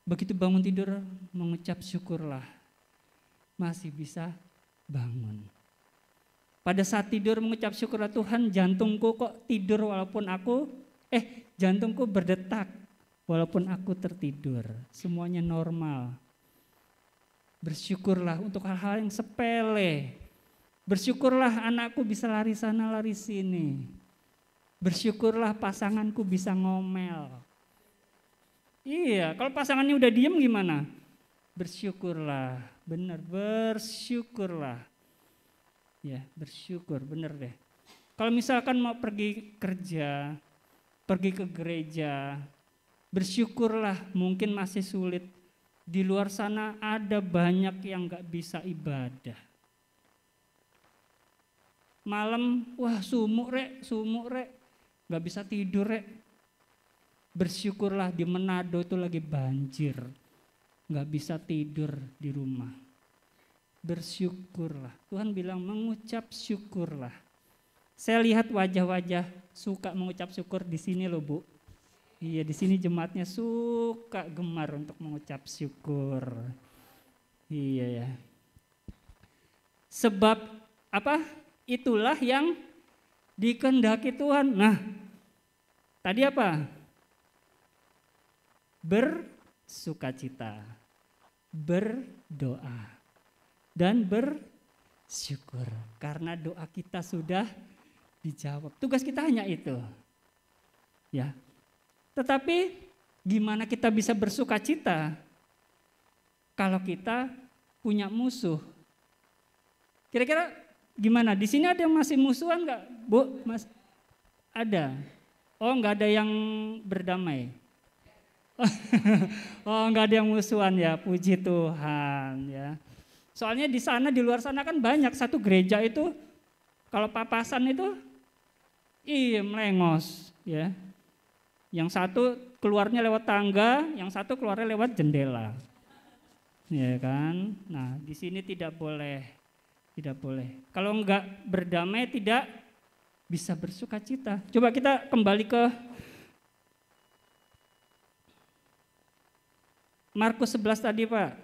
Begitu bangun tidur mengucap syukurlah, masih bisa bangun. Pada saat tidur mengucap syukurlah Tuhan, jantungku kok tidur walaupun jantungku berdetak walaupun aku tertidur. Semuanya normal. Bersyukurlah untuk hal-hal yang sepele. Bersyukurlah anakku bisa lari sana lari sini. Bersyukurlah pasanganku bisa ngomel. Iya, kalau pasangannya udah diem gimana? Bersyukurlah, benar, bersyukurlah. Ya, bersyukur, bener deh. Kalau misalkan mau pergi kerja, pergi ke gereja, bersyukurlah, mungkin masih sulit. Di luar sana ada banyak yang gak bisa ibadah. Malam, wah sumuk rek, gak bisa tidur rek. Bersyukurlah di Manado itu lagi banjir, gak bisa tidur di rumah. Bersyukurlah. Tuhan bilang mengucap syukurlah. Saya lihat wajah-wajah suka mengucap syukur di sini loh Bu. Iya, di sini jemaatnya suka gemar untuk mengucap syukur. Iya ya. Sebab apa? Itulah yang dikehendaki Tuhan. Nah, tadi apa? Bersukacita, berdoa, dan bersyukur karena doa kita sudah dijawab. Tugas kita hanya itu. Ya. Tetapi gimana kita bisa bersukacita kalau kita punya musuh? Kira-kira gimana? Di sini ada yang masih musuhan enggak, Bu? Mas ada. Oh, enggak ada yang berdamai. Oh, enggak ada yang musuhan ya. Puji Tuhan ya. Soalnya di sana, di luar sana kan banyak, satu gereja itu kalau papasan itu melengos ya. Yang satu keluarnya lewat tangga, yang satu keluarnya lewat jendela. Ya kan? Nah, di sini tidak boleh. Tidak boleh. Kalau enggak berdamai tidak bisa bersukacita. Coba kita kembali ke Markus 11 tadi, Pak.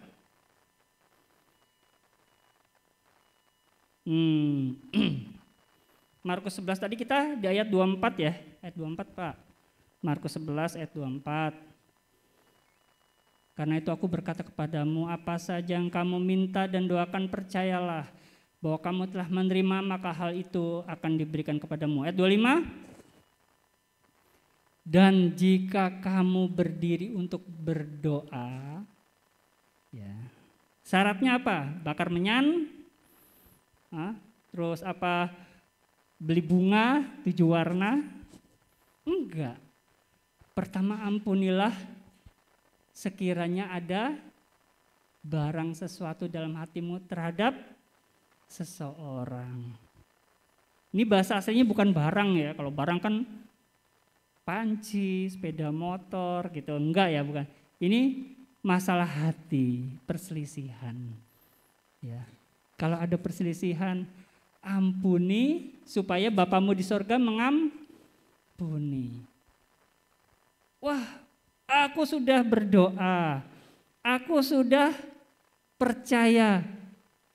Markus 11 tadi kita di ayat 24 ya, ayat 24 Pak. Markus 11 ayat 24. Karena itu aku berkata kepadamu, apa saja yang kamu minta dan doakan, percayalah bahwa kamu telah menerima, maka hal itu akan diberikan kepadamu. Ayat 25. Dan jika kamu berdiri untuk berdoa, ya, syaratnya apa? Bakar menyan, terus apa? Beli bunga 7 warna? Enggak. Pertama, ampunilah sekiranya ada barang sesuatu dalam hatimu terhadap seseorang. Ini bahasa aslinya bukan barang ya. Kalau barang kan panci, sepeda motor gitu. Enggak ya, bukan. Ini masalah hati, perselisihan. Ya. Kalau ada perselisihan, ampuni supaya Bapamu di sorga mengampuni. Wah, aku sudah berdoa, aku sudah percaya,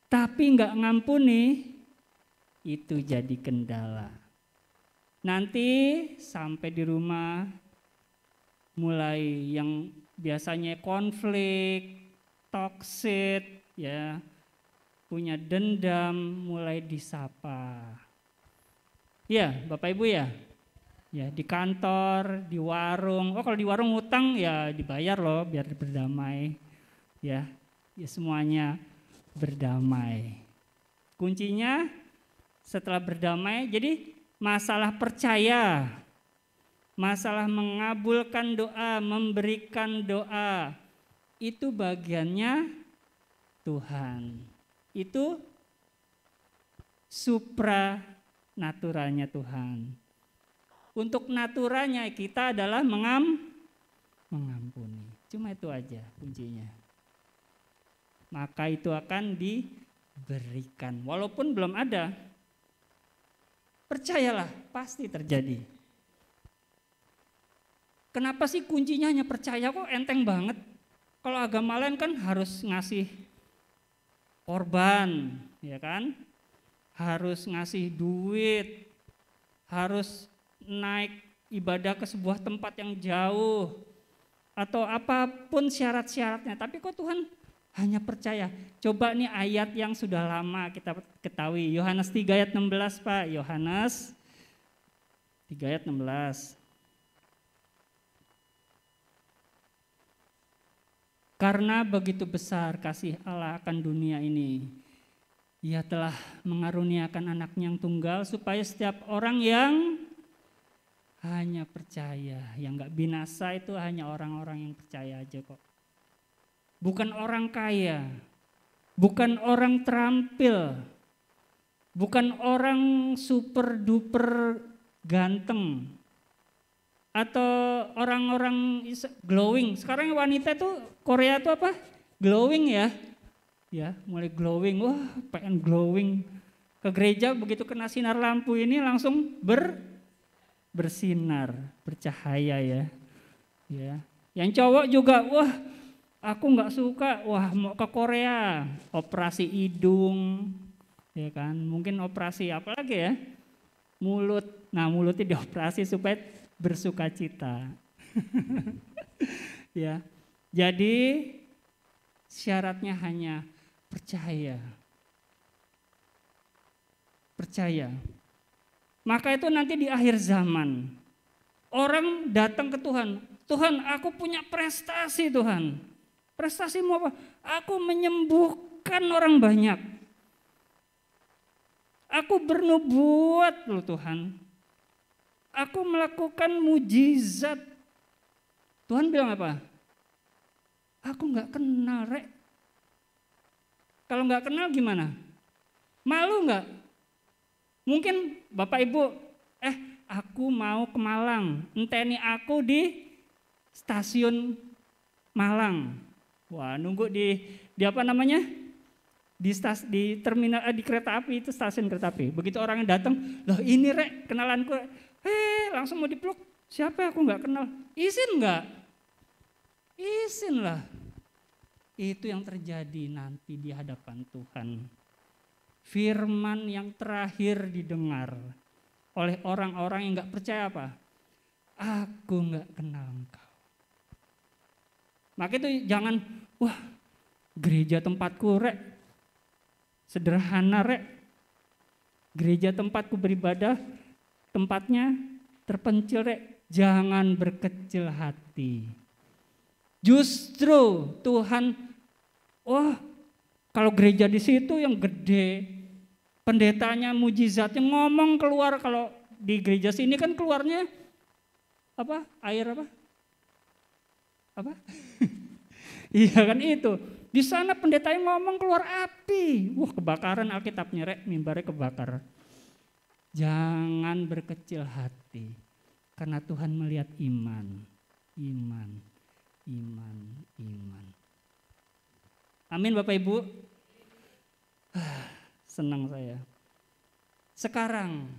tapi enggak ngampuni, itu jadi kendala. Nanti sampai di rumah mulai yang biasanya konflik, toksik, ya, punya dendam, mulai disapa. Ya, Bapak Ibu ya. Ya, di kantor, di warung. Oh, kalau di warung utang ya dibayar loh biar berdamai. Ya, semuanya berdamai. Kuncinya setelah berdamai, jadi masalah percaya, masalah mengabulkan doa, memberikan doa, itu bagiannya Tuhan. Itu supranaturalnya Tuhan. Untuk naturalnya kita adalah mengampuni. Cuma itu aja kuncinya. Maka itu akan diberikan. Walaupun belum ada, percayalah pasti terjadi. Kenapa sih kuncinya hanya percaya? Kok enteng banget? Kalau agama lain kan harus ngasih korban, ya kan? Harus ngasih duit, harus naik ibadah ke sebuah tempat yang jauh, atau apapun syarat-syaratnya. Tapi kok Tuhan hanya percaya? Coba nih ayat yang sudah lama kita ketahui. Yohanes 3 ayat 16 Pak. Yohanes 3 ayat 16. Karena begitu besar kasih Allah akan dunia ini, Ia telah mengaruniakan anaknya yang tunggal supaya setiap orang yang hanya percaya, yang gak binasa itu hanya orang-orang yang percaya aja kok. Bukan orang kaya, bukan orang terampil, bukan orang super duper ganteng, atau orang-orang glowing. Sekarang wanita itu Korea itu apa? Glowing ya. Ya, mulai glowing. Wah, pengen glowing. Ke gereja begitu kena sinar lampu ini langsung bersinar, bercahaya ya. Ya. Yang cowok juga, wah, aku nggak suka, wah mau ke Korea, operasi hidung, ya kan? Mungkin operasi apa lagi ya? Mulut. Nah, mulutnya dioperasi supaya bersuka cita. Ya. Jadi syaratnya hanya percaya. Percaya. Maka itu nanti di akhir zaman orang datang ke Tuhan. Tuhan, aku punya prestasi Tuhan. Prestasimu apa? Aku menyembuhkan orang banyak. Aku bernubuat loh Tuhan. Aku melakukan mujizat. Tuhan bilang apa? Aku gak kenal rek. Kalau gak kenal gimana? Malu gak? Mungkin Bapak Ibu, aku mau ke Malang, enteni aku di stasiun Malang. Wah, nunggu di apa namanya? Di terminal di kereta api, itu stasiun kereta api. Begitu orangnya datang, loh ini rek kenalanku, langsung mau dipeluk. Siapa aku nggak kenal? Izin nggak? Izin lah. Itu yang terjadi nanti di hadapan Tuhan. Firman yang terakhir didengar oleh orang-orang yang nggak percaya apa? Aku nggak kenal engkau. Maka itu jangan, wah gereja tempatku rek, sederhana rek. Gereja tempatku beribadah, tempatnya terpencil rek. Jangan berkecil hati. Justru Tuhan, wah kalau gereja di situ yang gede, pendetanya mujizatnya ngomong keluar. Kalau di gereja sini kan keluarnya apa? Air apa? apa? Iya kan itu. Di sana pendetanya ngomong keluar api. Wah, kebakaran Alkitabnya, rek, mimbarnya kebakar. Jangan berkecil hati. Karena Tuhan melihat iman. Amin Bapak Ibu. Senang saya. Sekarang.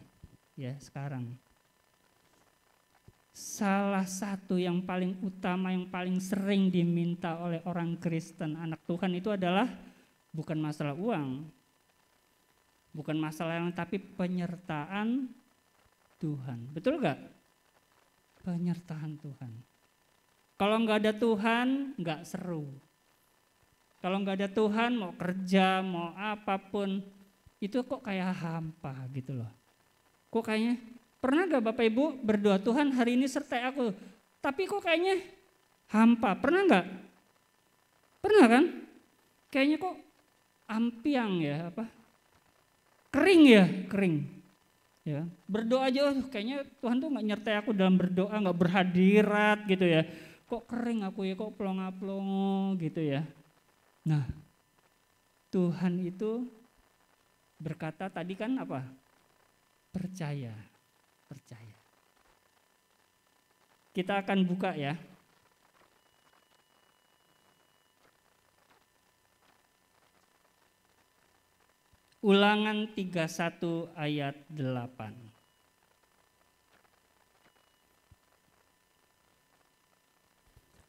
Salah satu yang paling utama, yang paling sering diminta oleh orang Kristen, anak Tuhan itu adalah bukan masalah uang, bukan masalah yang, tapi penyertaan Tuhan. Betul gak? Penyertaan Tuhan. Kalau nggak ada Tuhan, nggak seru. Kalau nggak ada Tuhan, mau kerja, mau apapun, itu kok kayak hampa gitu loh. Kok kayaknya, pernah gak Bapak Ibu berdoa, Tuhan hari ini sertai aku, tapi kok kayaknya hampa, pernah gak? Pernah kan? Kayaknya kok ampiang ya, kering ya. Berdoa aja, kayaknya Tuhan tuh gak nyertai aku dalam berdoa, gak berhadirat gitu ya. Kok kering aku ya, kok plonga-plongo gitu ya. Nah, Tuhan itu berkata tadi kan apa? Percaya. Kita akan buka ya. Ulangan 31 ayat 8.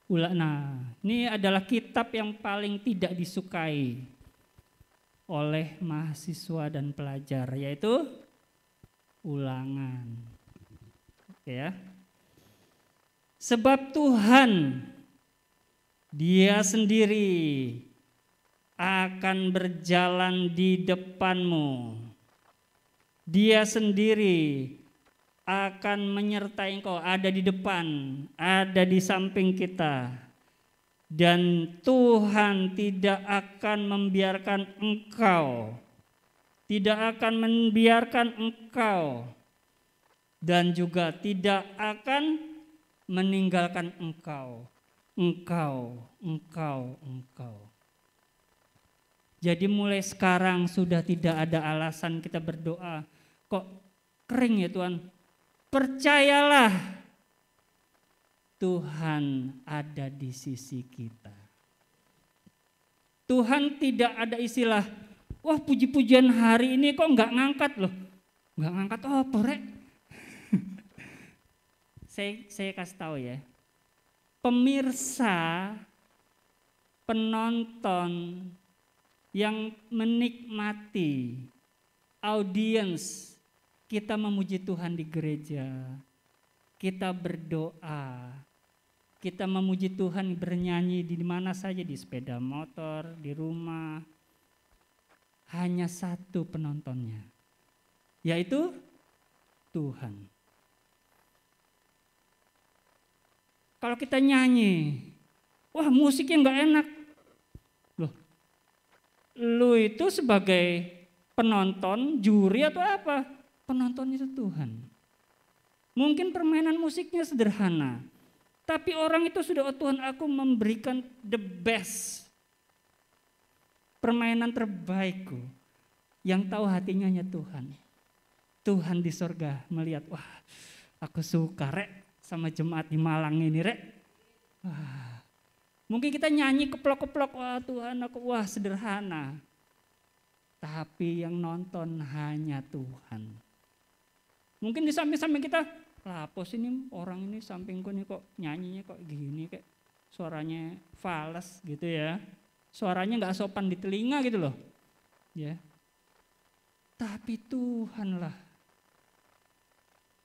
Nah, ini adalah kitab yang paling tidak disukai oleh mahasiswa dan pelajar, yaitu Ulangan. Oke ya. Sebab Tuhan, Dia sendiri akan berjalan di depanmu. Dia sendiri akan menyertai engkau, ada di depan, ada di samping kita. Dan Tuhan tidak akan membiarkan engkau, dan juga tidak akan meninggalkan engkau. Jadi mulai sekarang sudah tidak ada alasan kita berdoa, kok kering ya Tuhan. Percayalah, Tuhan ada di sisi kita. Tuhan tidak ada istilah, wah puji-pujian hari ini kok nggak ngangkat loh. Nggak ngangkat, oh porek. saya kasih tahu ya. Pemirsa, penonton yang menikmati audiens kita memuji Tuhan di gereja, kita berdoa, kita memuji Tuhan bernyanyi di mana saja, di sepeda motor, di rumah. Hanya satu penontonnya, yaitu Tuhan. Kalau kita nyanyi, wah musiknya nggak enak. Loh, lu itu sebagai penonton, juri atau apa? Penonton itu Tuhan. Mungkin permainan musiknya sederhana, tapi orang itu sudah, oh Tuhan aku memberikan the best. Permainan terbaikku. Yang tahu hatinya hanya Tuhan. Tuhan di sorga melihat, wah aku suka rek sama jemaat di Malang ini rek. Wah, mungkin kita nyanyi keplok-keplok, wah Tuhan aku, wah sederhana. Tapi yang nonton hanya Tuhan. Mungkin di samping-samping kita, lapos ini orang ini sampingku nih kok nyanyinya kok gini, kayak suaranya fals gitu ya. Suaranya nggak sopan di telinga gitu loh. Ya. Tapi Tuhanlah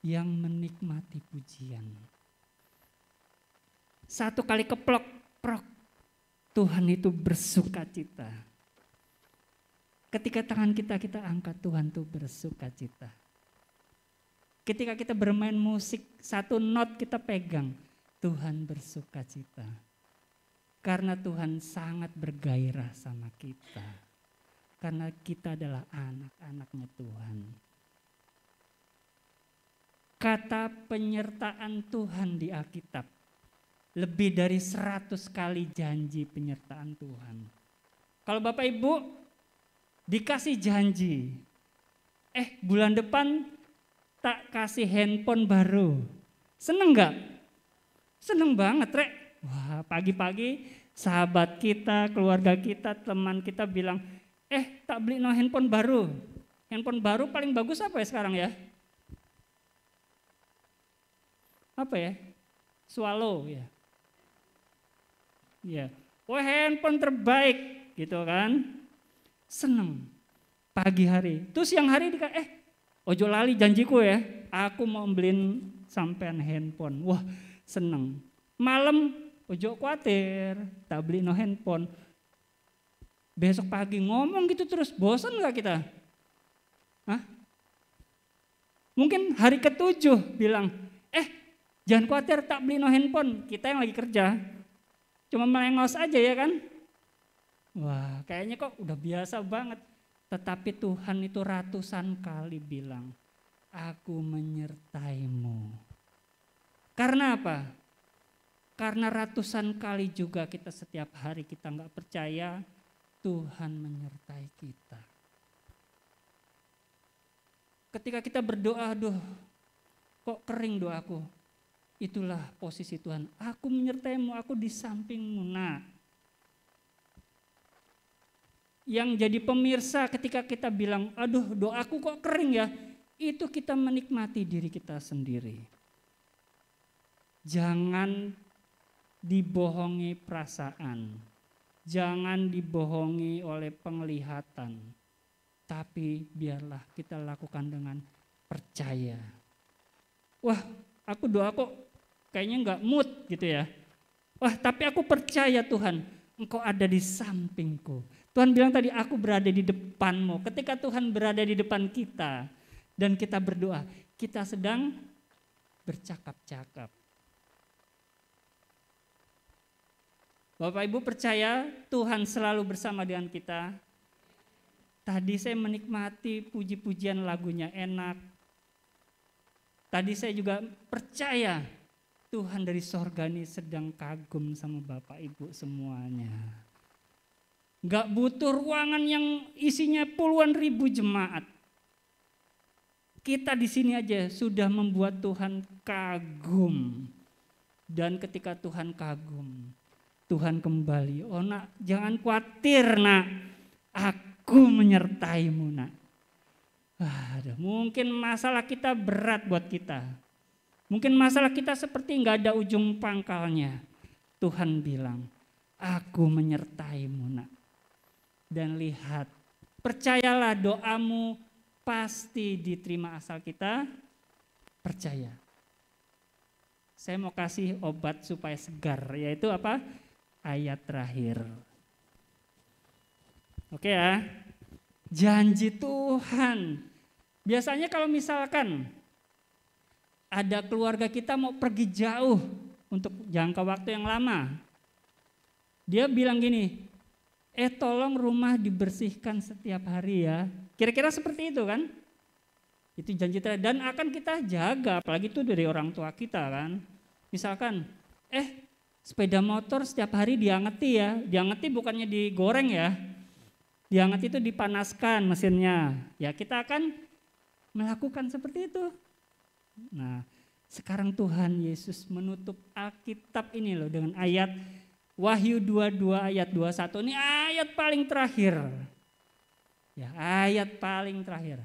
yang menikmati pujian. Satu kali keplok, prok, Tuhan itu bersukacita. Ketika tangan kita angkat, Tuhan tuh bersukacita. Ketika kita bermain musik, satu not kita pegang, Tuhan bersukacita. Karena Tuhan sangat bergairah sama kita. Karena kita adalah anak-anaknya Tuhan. Kata penyertaan Tuhan di Alkitab lebih dari 100 kali janji penyertaan Tuhan. Kalau Bapak Ibu dikasih janji, bulan depan tak kasih handphone baru, seneng gak? Seneng banget, Rek. Wah, pagi-pagi sahabat kita, keluarga kita, teman kita bilang, tak beli handphone baru. Handphone baru paling bagus apa ya sekarang ya? Apa ya? Swallow ya. Ya. Wah, handphone terbaik gitu kan. Seneng. Pagi hari. Terus siang hari ojo lali janjiku ya. Aku mau beliin sampean handphone. Wah, seneng. Malam ojo khawatir, tak beli handphone. Besok pagi ngomong gitu terus, bosan gak kita? Hah? Mungkin hari ke-7 bilang, jangan khawatir tak beli handphone, kita yang lagi kerja. Cuma melengos aja ya kan? Wah, kayaknya kok udah biasa banget. Tetapi Tuhan itu ratusan kali bilang, aku menyertaimu. Karena apa? Karena ratusan kali juga kita setiap hari kita gak percaya, Tuhan menyertai kita. Ketika kita berdoa, aduh kok kering doaku. Itulah posisi Tuhan. Aku menyertaimu, aku di sampingmu. Nah, yang jadi pemirsa ketika kita bilang, aduh doaku kok kering ya. Itu kita menikmati diri kita sendiri. Jangan dibohongi perasaan. Jangan dibohongi oleh penglihatan. Tapi biarlah kita lakukan dengan percaya. Wah, aku doa kok kayaknya enggak mood gitu ya. Wah, tapi aku percaya Tuhan, Engkau ada di sampingku. Tuhan bilang tadi, aku berada di depanmu. Ketika Tuhan berada di depan kita dan kita berdoa, kita sedang bercakap-cakap. Bapak Ibu percaya Tuhan selalu bersama dengan kita. Tadi saya menikmati puji-pujian lagunya enak. Tadi saya juga percaya Tuhan dari sorga ini sedang kagum sama Bapak Ibu semuanya. Gak butuh ruangan yang isinya puluhan ribu jemaat. Kita di sini aja sudah membuat Tuhan kagum. Dan ketika Tuhan kagum, Tuhan kembali. Oh nak, jangan khawatir nak, aku menyertaimu nak. Mungkin masalah kita berat buat kita. Mungkin masalah kita seperti nggak ada ujung pangkalnya. Tuhan bilang, aku menyertaimu nak. Dan lihat, percayalah doamu pasti diterima asal kita percaya. Saya mau kasih obat supaya segar, yaitu apa? Ayat terakhir. Oke ya, janji Tuhan. Biasanya kalau misalkan ada keluarga kita mau pergi jauh untuk jangka waktu yang lama, dia bilang gini, tolong rumah dibersihkan setiap hari ya. Kira-kira seperti itu kan? Itu janji Tuhan dan akan kita jaga, apalagi itu dari orang tua kita kan. Misalkan, sepeda motor setiap hari diangeti ya. Diangeti bukannya digoreng ya. Diangeti itu dipanaskan mesinnya. Ya kita akan melakukan seperti itu. Nah, sekarang Tuhan Yesus menutup Alkitab ini loh dengan ayat Wahyu 22 ayat 21. Ini ayat paling terakhir. Ya, ayat paling terakhir.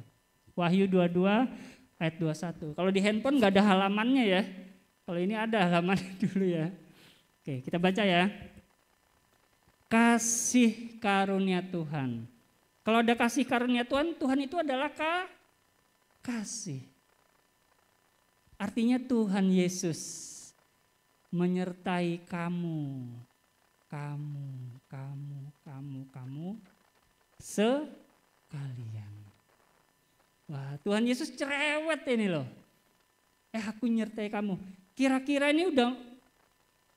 Wahyu 22 ayat 21. Kalau di handphone enggak ada halamannya ya. Kalau ini ada halamannya dulu ya. Oke, kita baca ya. Kasih karunia Tuhan. Kalau ada kasih karunia Tuhan, Tuhan itu adalah kasih. Artinya Tuhan Yesus menyertai kamu sekalian. Wah, Tuhan Yesus cerewet ini loh. Aku nyertai kamu. Kira-kira ini udah,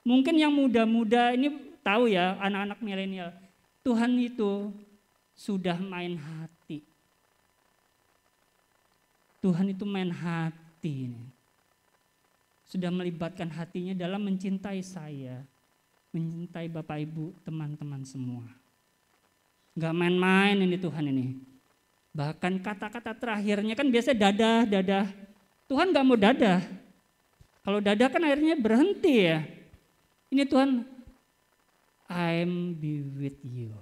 mungkin yang muda-muda ini tahu ya, anak-anak milenial. Tuhan itu sudah main hati. Tuhan itu main hati ini. sudah melibatkan hatinya dalam mencintai saya, mencintai Bapak Ibu, teman-teman semua. Gak main-main ini Tuhan ini. Bahkan kata-kata terakhirnya kan biasanya dadah. Tuhan gak mau dadah. Kalau dadah kan akhirnya berhenti ya. Ini Tuhan, I'm be with you.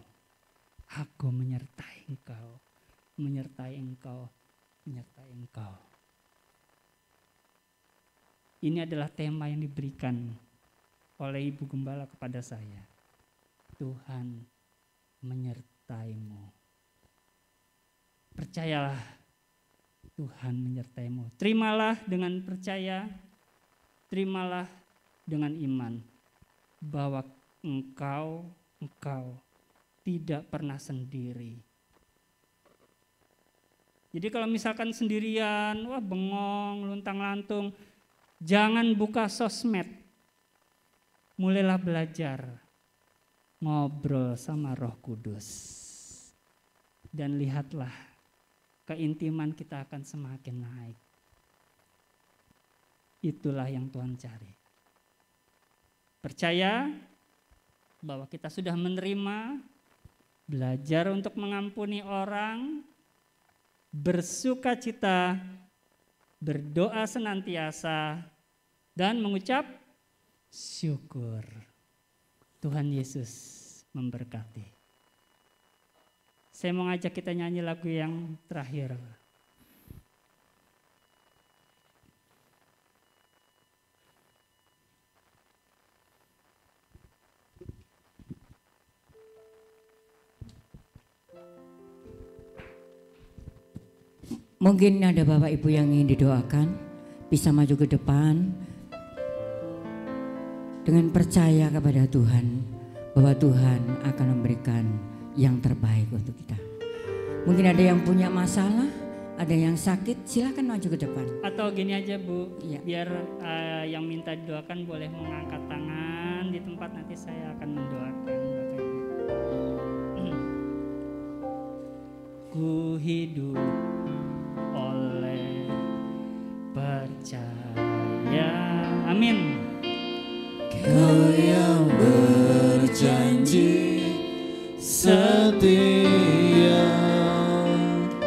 Aku menyertai engkau, menyertai engkau, menyertai engkau. Ini adalah tema yang diberikan oleh Ibu Gembala kepada saya. Tuhan menyertaimu. Percayalah, Tuhan menyertaimu. Terimalah dengan percaya, terimalah dengan iman bahwa engkau tidak pernah sendiri. Jadi kalau misalkan sendirian, wah bengong, luntang-lantung, jangan buka sosmed. Mulailah belajar ngobrol sama Roh Kudus. Dan lihatlah, keintiman kita akan semakin naik. Itulah yang Tuhan cari. Percaya bahwa kita sudah menerima, belajar untuk mengampuni orang, bersuka cita, berdoa senantiasa, dan mengucap syukur. Tuhan Yesus memberkati. Saya mau ngajak kita nyanyi lagu yang terakhir. Mungkin ada Bapak Ibu yang ingin didoakan, bisa maju ke depan dengan percaya kepada Tuhan bahwa Tuhan akan memberikan yang terbaik untuk kita. Mungkin ada yang punya masalah, ada yang sakit, silakan maju ke depan. Atau gini aja Bu, Iya. biar yang minta didoakan boleh mengangkat tangan di tempat, nanti saya akan mendoakan Bapak Ibu. Ku hidup oleh percaya. Amin. Kau yang berjanji setia.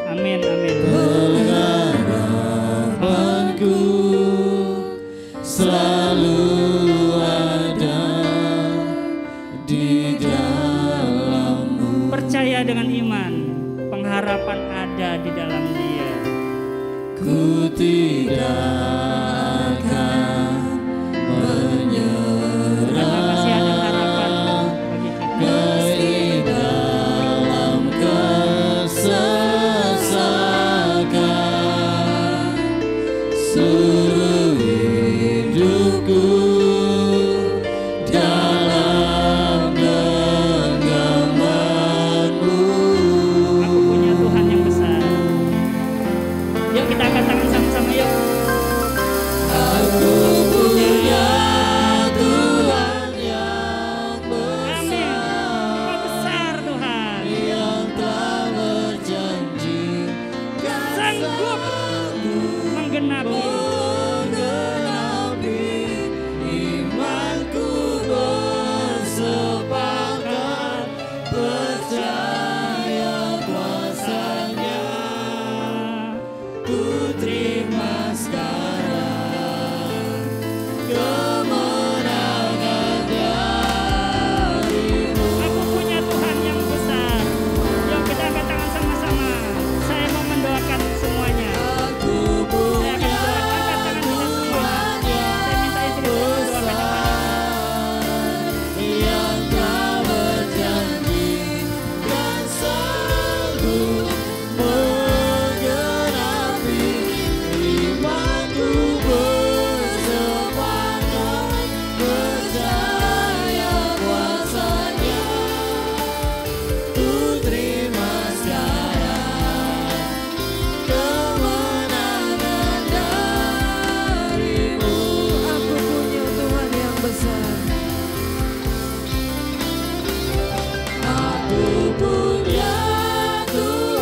Amin, amin. Pengharapanku selalu ada di dalam-Mu. Percaya dengan iman, pengharapan ada di dalam Dia. Ku tidak akan menyerah. Karena masih ada harapan bagi kita. Di dalam kesesakan, seluruh hidupku dalam genggaman-Mu. Aku punya Tuhan yang besar. Yuk kita angkat tangan sama-sama yuk. Aku punya Tuhan yang Amin. Kau besar Tuhan. yang telah berjanji Sanggup menggenapi. menggenapi imanku, bersepakat percaya kuasa-Nya. Ku terima sekarang kemenangan dari-Mu. Aku punya Tuhan yang besar. Yuk kita angkat tangan sama-sama. Saya mau mendoakan semuanya. Aku Saya akan punya angkat tangan kita semua. Saya minta istri saya mendoakan yang paling. yang telah berjanji dan sanggup menggenapi imanku, bersepakat percaya kuasa-Nya. Ku terima sekarang kemenangan dari-Mu. Aku punya Tuhan yang besar. Aku punya Tuhan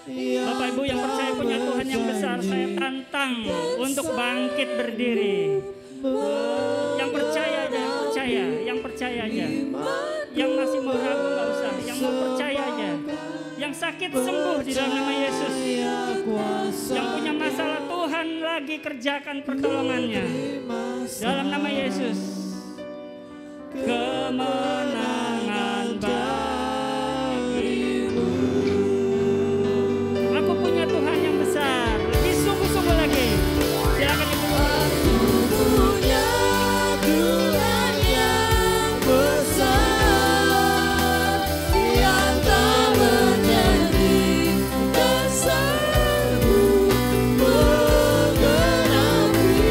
Bapak Ibu yang percaya punya Tuhan yang besar, saya tantang untuk bangkit berdiri. Yang percaya aja, yang percaya aja. Yang masih mau ragu nggak usah, yang mau percaya aja. Yang sakit sembuh di dalam nama Yesus. Yang punya masalah Tuhan lagi kerjakan pertolongannya dalam nama Yesus. Kemenangan bagimu. Aku punya Tuhan yang besar, lebih sungguh-sungguh lagi. Silakan Ibu. Aku punya Tuhan yang besar, yang tak berjanji besarmu menggenapi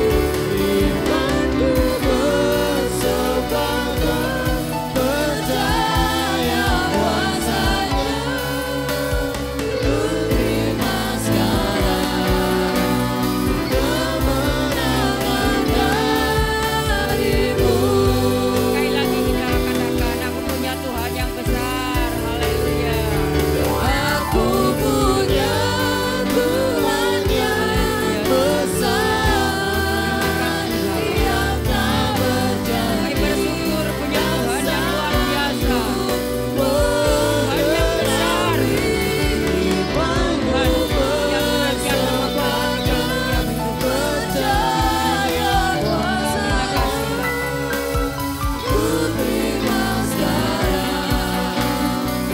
imanku bersepakat percaya kuasanya. Ku terima sekarang kemenangan darimu. Sekali lagi kita katakan, aku punya Tuhan yang besar. Haleluya. Aku punya Tuhan yang besar, yang tak berjanji Kami bersyukur punya Tuhan yang luar biasa. Tuhan yang besar. imanku Tuhan yang percaya kuasa. Ku terima sekarang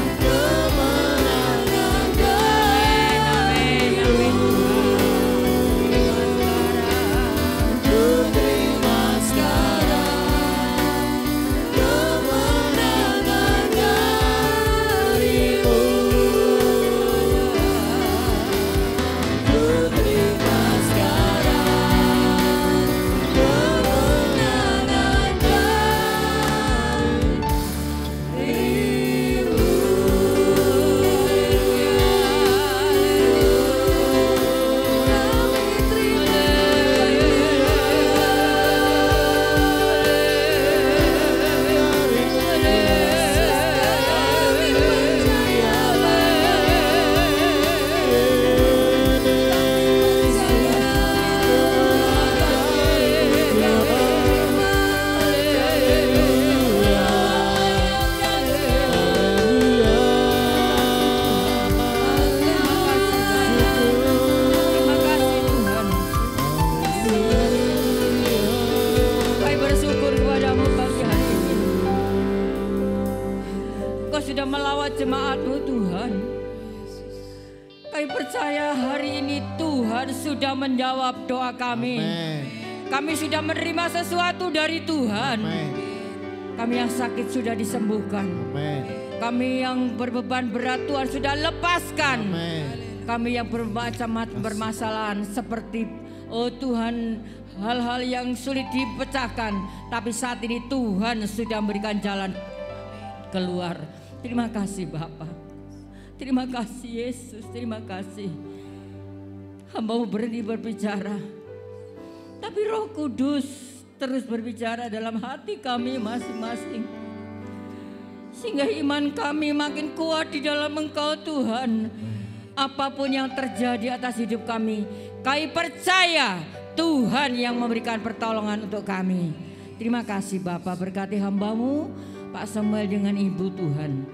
kemenangan darimu. Ku terima sekarang kemenangan darimu. Ku terima sekarang kemenangan Terima kasih Tuhan. Kami bersyukur kepadamu pagi hari ini. Kau sudah melawat jemaat-Mu Tuhan. Kami percaya hari ini Tuhan sudah menjawab doa kami. Kami sudah menerima sesuatu dari Tuhan. Kami yang sakit sudah disembuhkan. Kami yang berbeban berat Tuhan sudah lepaskan. Kami yang bermacam-macam permasalahan seperti Tuhan, hal-hal yang sulit dipecahkan, tapi saat ini Tuhan sudah memberikan jalan keluar. Terima kasih Bapa. Terima kasih Yesus. Terima kasih. Hamba-Mu berhenti berbicara, tapi Roh Kudus terus berbicara dalam hati kami masing-masing, sehingga iman kami makin kuat di dalam Engkau Tuhan. Apapun yang terjadi atas hidup kami percaya Tuhan yang memberikan pertolongan untuk kami. Terima kasih Bapa, berkati hamba-Mu Pak Samuel dengan Ibu Tuhan.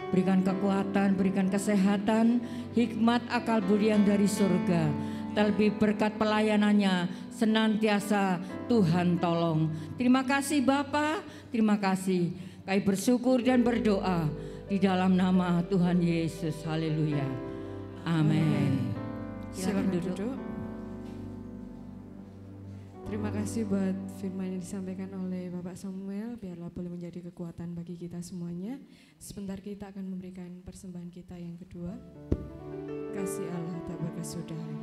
Berikan kekuatan, berikan kesehatan, hikmat, akal budi yang dari surga. Terlebih berkat pelayanannya senantiasa Tuhan tolong. Terima kasih Bapa, terima kasih. Kami bersyukur dan berdoa di dalam nama Tuhan Yesus. Haleluya. Amin. Silakan duduk. Terima kasih buat firman yang disampaikan oleh Bapak Samuel. Biarlah boleh menjadi kekuatan bagi kita semuanya. Sebentar kita akan memberikan persembahan kita yang kedua. Kasih Allah tak berkesudahan.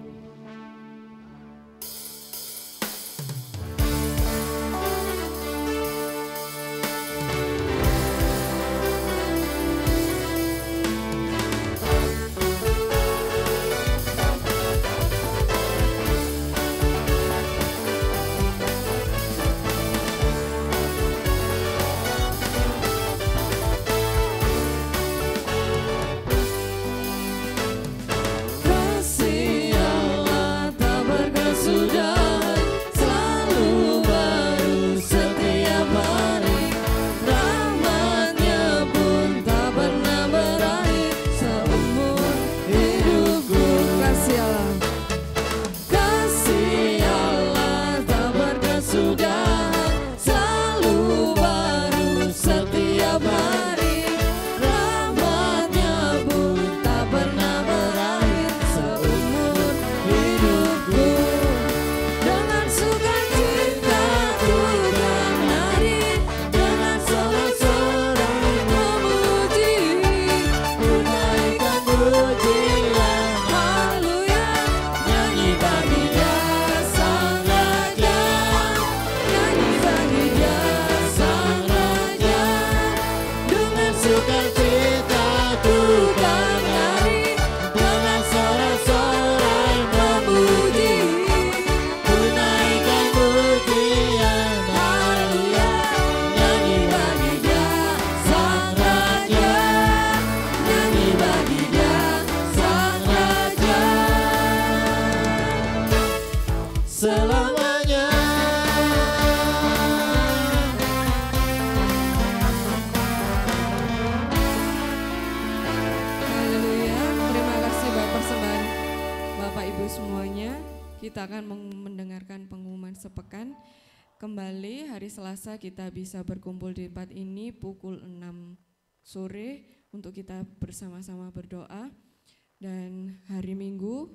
pujian. Haleluya, nyanyi bagi Dia Sang Raja, nyanyi bagi Dia Sang Raja. Dengan sukacita ku kan nyanyi, dengan sorak-sorai memuji, ku naikkan pujian. Haleluya, Nyanyi bagi Dia Sang Raja, nyanyi bagi Dia Sang Raja. selamanya. Haleluya, terima kasih buat persembahan Bapak Ibu semuanya. Kita akan mendengarkan pengumuman sepekan. Kembali hari Selasa kita bisa berkumpul di tempat ini pukul 6 sore untuk kita bersama-sama berdoa. Dan hari Minggu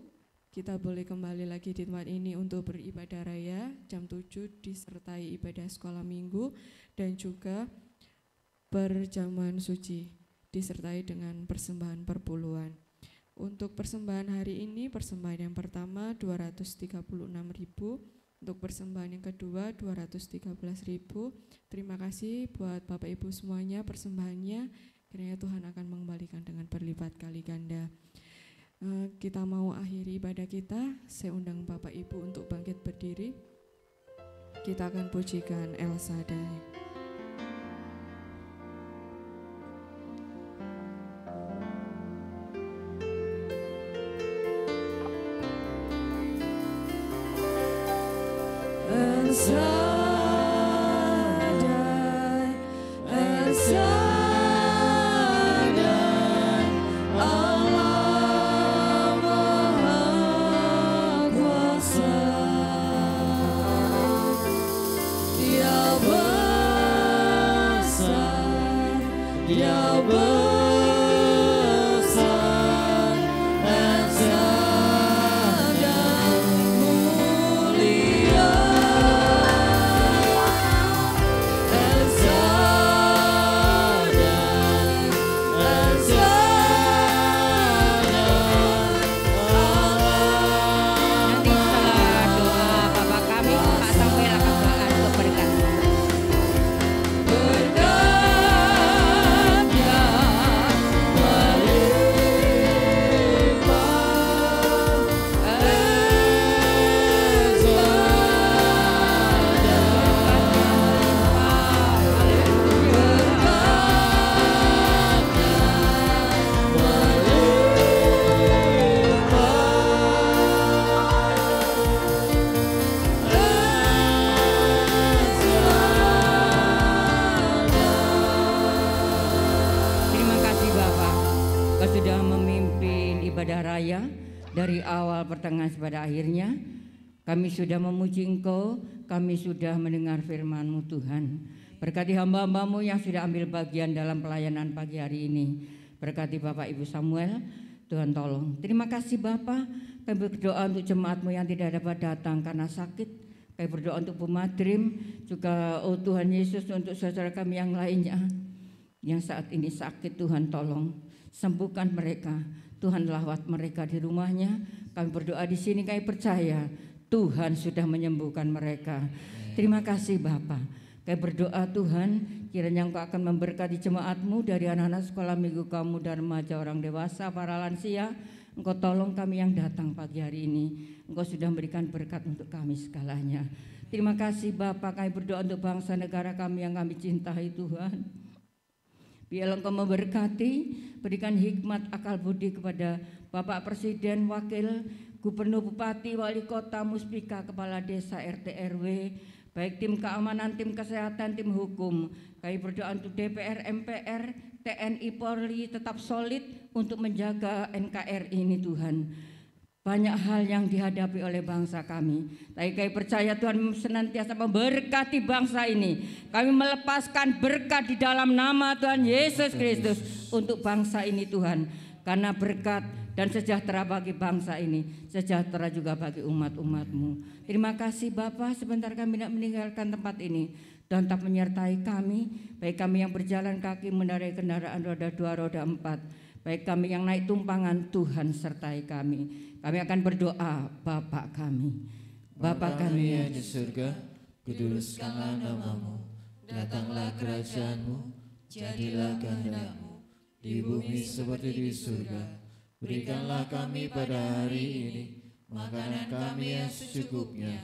kita boleh kembali lagi di tempat ini untuk beribadah raya jam 7 disertai ibadah sekolah minggu dan juga perjamuan suci disertai dengan persembahan perpuluhan. Untuk persembahan hari ini, persembahan yang pertama 236.000, untuk persembahan yang kedua 213.000. Terima kasih buat Bapak Ibu semuanya persembahannya, kiranya Tuhan akan mengembalikan dengan berlipat kali ganda. Kita mau akhiri ibadah kita, saya undang Bapak Ibu untuk bangkit berdiri. Kita akan pujikan El Shaddai. El Shaddai, El Shaddai, Allah Maha Kuasa. Dia besar, Dia besar, El Shaddai mulia. El Shaddai, El Shaddai, Nanti setelah doa Bapak kami, Pak Samuel akan doakan untuk berkat. berkatnya Terima kasih Bapak, Kau sudah memimpin ibadah raya dari awal pertengahan sampai akhirnya. Kami sudah memuji Engkau, kami sudah mendengar firman-Mu Tuhan. Berkati hamba-hamba-Mu yang sudah ambil bagian dalam pelayanan pagi hari ini. Berkati Bapak Ibu Samuel, Tuhan tolong. Terima kasih Bapak, kami berdoa untuk jemaat-Mu yang tidak dapat datang karena sakit. Kami berdoa untuk Bu Madrim, juga oh Tuhan Yesus untuk saudara kami yang lainnya yang saat ini sakit. Tuhan tolong sembuhkan mereka, Tuhan lawat mereka di rumahnya. Kami berdoa di sini, kami percaya Tuhan sudah menyembuhkan mereka. Terima kasih Bapa. Kami berdoa Tuhan, kiranya Engkau akan memberkati jemaat-Mu dari anak-anak sekolah minggu, kaum muda, remaja, orang dewasa, para lansia. Engkau tolong kami yang datang pagi hari ini. Engkau sudah memberikan berkat untuk kami segalanya. Terima kasih Bapa, kami berdoa untuk bangsa negara kami yang kami cintai Tuhan. Biarlah Engkau memberkati, berikan hikmat akal budi kepada Bapak Presiden, Wakil, Gubernur, Bupati, Wali Kota, Muspika, Kepala Desa, RT, RW, baik tim keamanan, tim kesehatan, tim hukum. Kami berdoa untuk DPR, MPR, TNI, Polri tetap solid untuk menjaga NKRI ini Tuhan. Banyak hal yang dihadapi oleh bangsa kami, tapi kami percaya Tuhan senantiasa memberkati bangsa ini. Kami melepaskan berkat di dalam nama Tuhan Yesus Kristus untuk bangsa ini Tuhan. Karena berkat dan sejahtera bagi bangsa ini, sejahtera juga bagi umat-umat-Mu. Terima kasih Bapa, sebentar kami tidak meninggalkan tempat ini. Tuhan tetap menyertai kami, baik kami yang berjalan kaki, mengendarai kendaraan roda 2, roda 4. Baik kami yang naik tumpangan, Tuhan sertai kami. Kami akan berdoa, Bapa kami. Bapa kami yang di surga, kuduskanlah namamu, datanglah kerajaanmu, jadilah kehendak-mu di bumi seperti di surga. Berikanlah kami pada hari ini makanan kami yang secukupnya,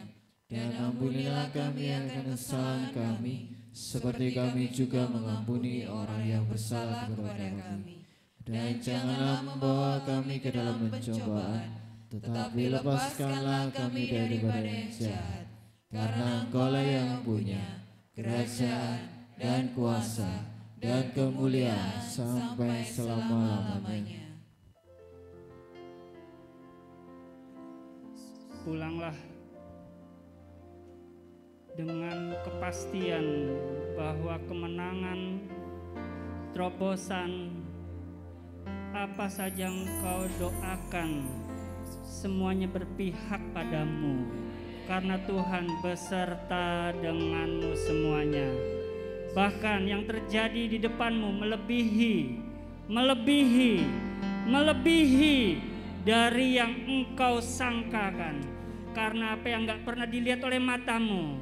dan ampunilah kami akan kesalahan kami, seperti kami juga mengampuni orang yang bersalah kepada kami. Dan janganlah membawa kami ke dalam pencobaan, tetapi lepaskanlah kami daripada yang jahat. Karena Engkau-lah yang punya kerajaan dan kuasa dan kemuliaan sampai selama-lamanya. Pulanglah dengan kepastian bahwa kemenangan, terobosan, apa saja engkau doakan, semuanya berpihak padamu, karena Tuhan beserta denganmu semuanya. Bahkan yang terjadi di depanmu melebihi dari yang engkau sangkakan. Karena apa yang gak pernah dilihat oleh matamu,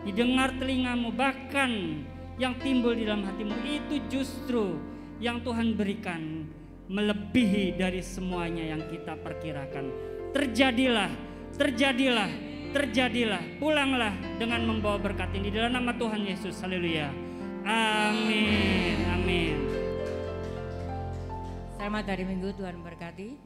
didengar telingamu, bahkan yang timbul di dalam hatimu, itu justru yang Tuhan berikan melebihi dari semuanya yang kita perkirakan. Terjadilah. Pulanglah dengan membawa berkat ini dalam nama Tuhan Yesus. Haleluya. Amin. Selamat hari Minggu, Tuhan berkati.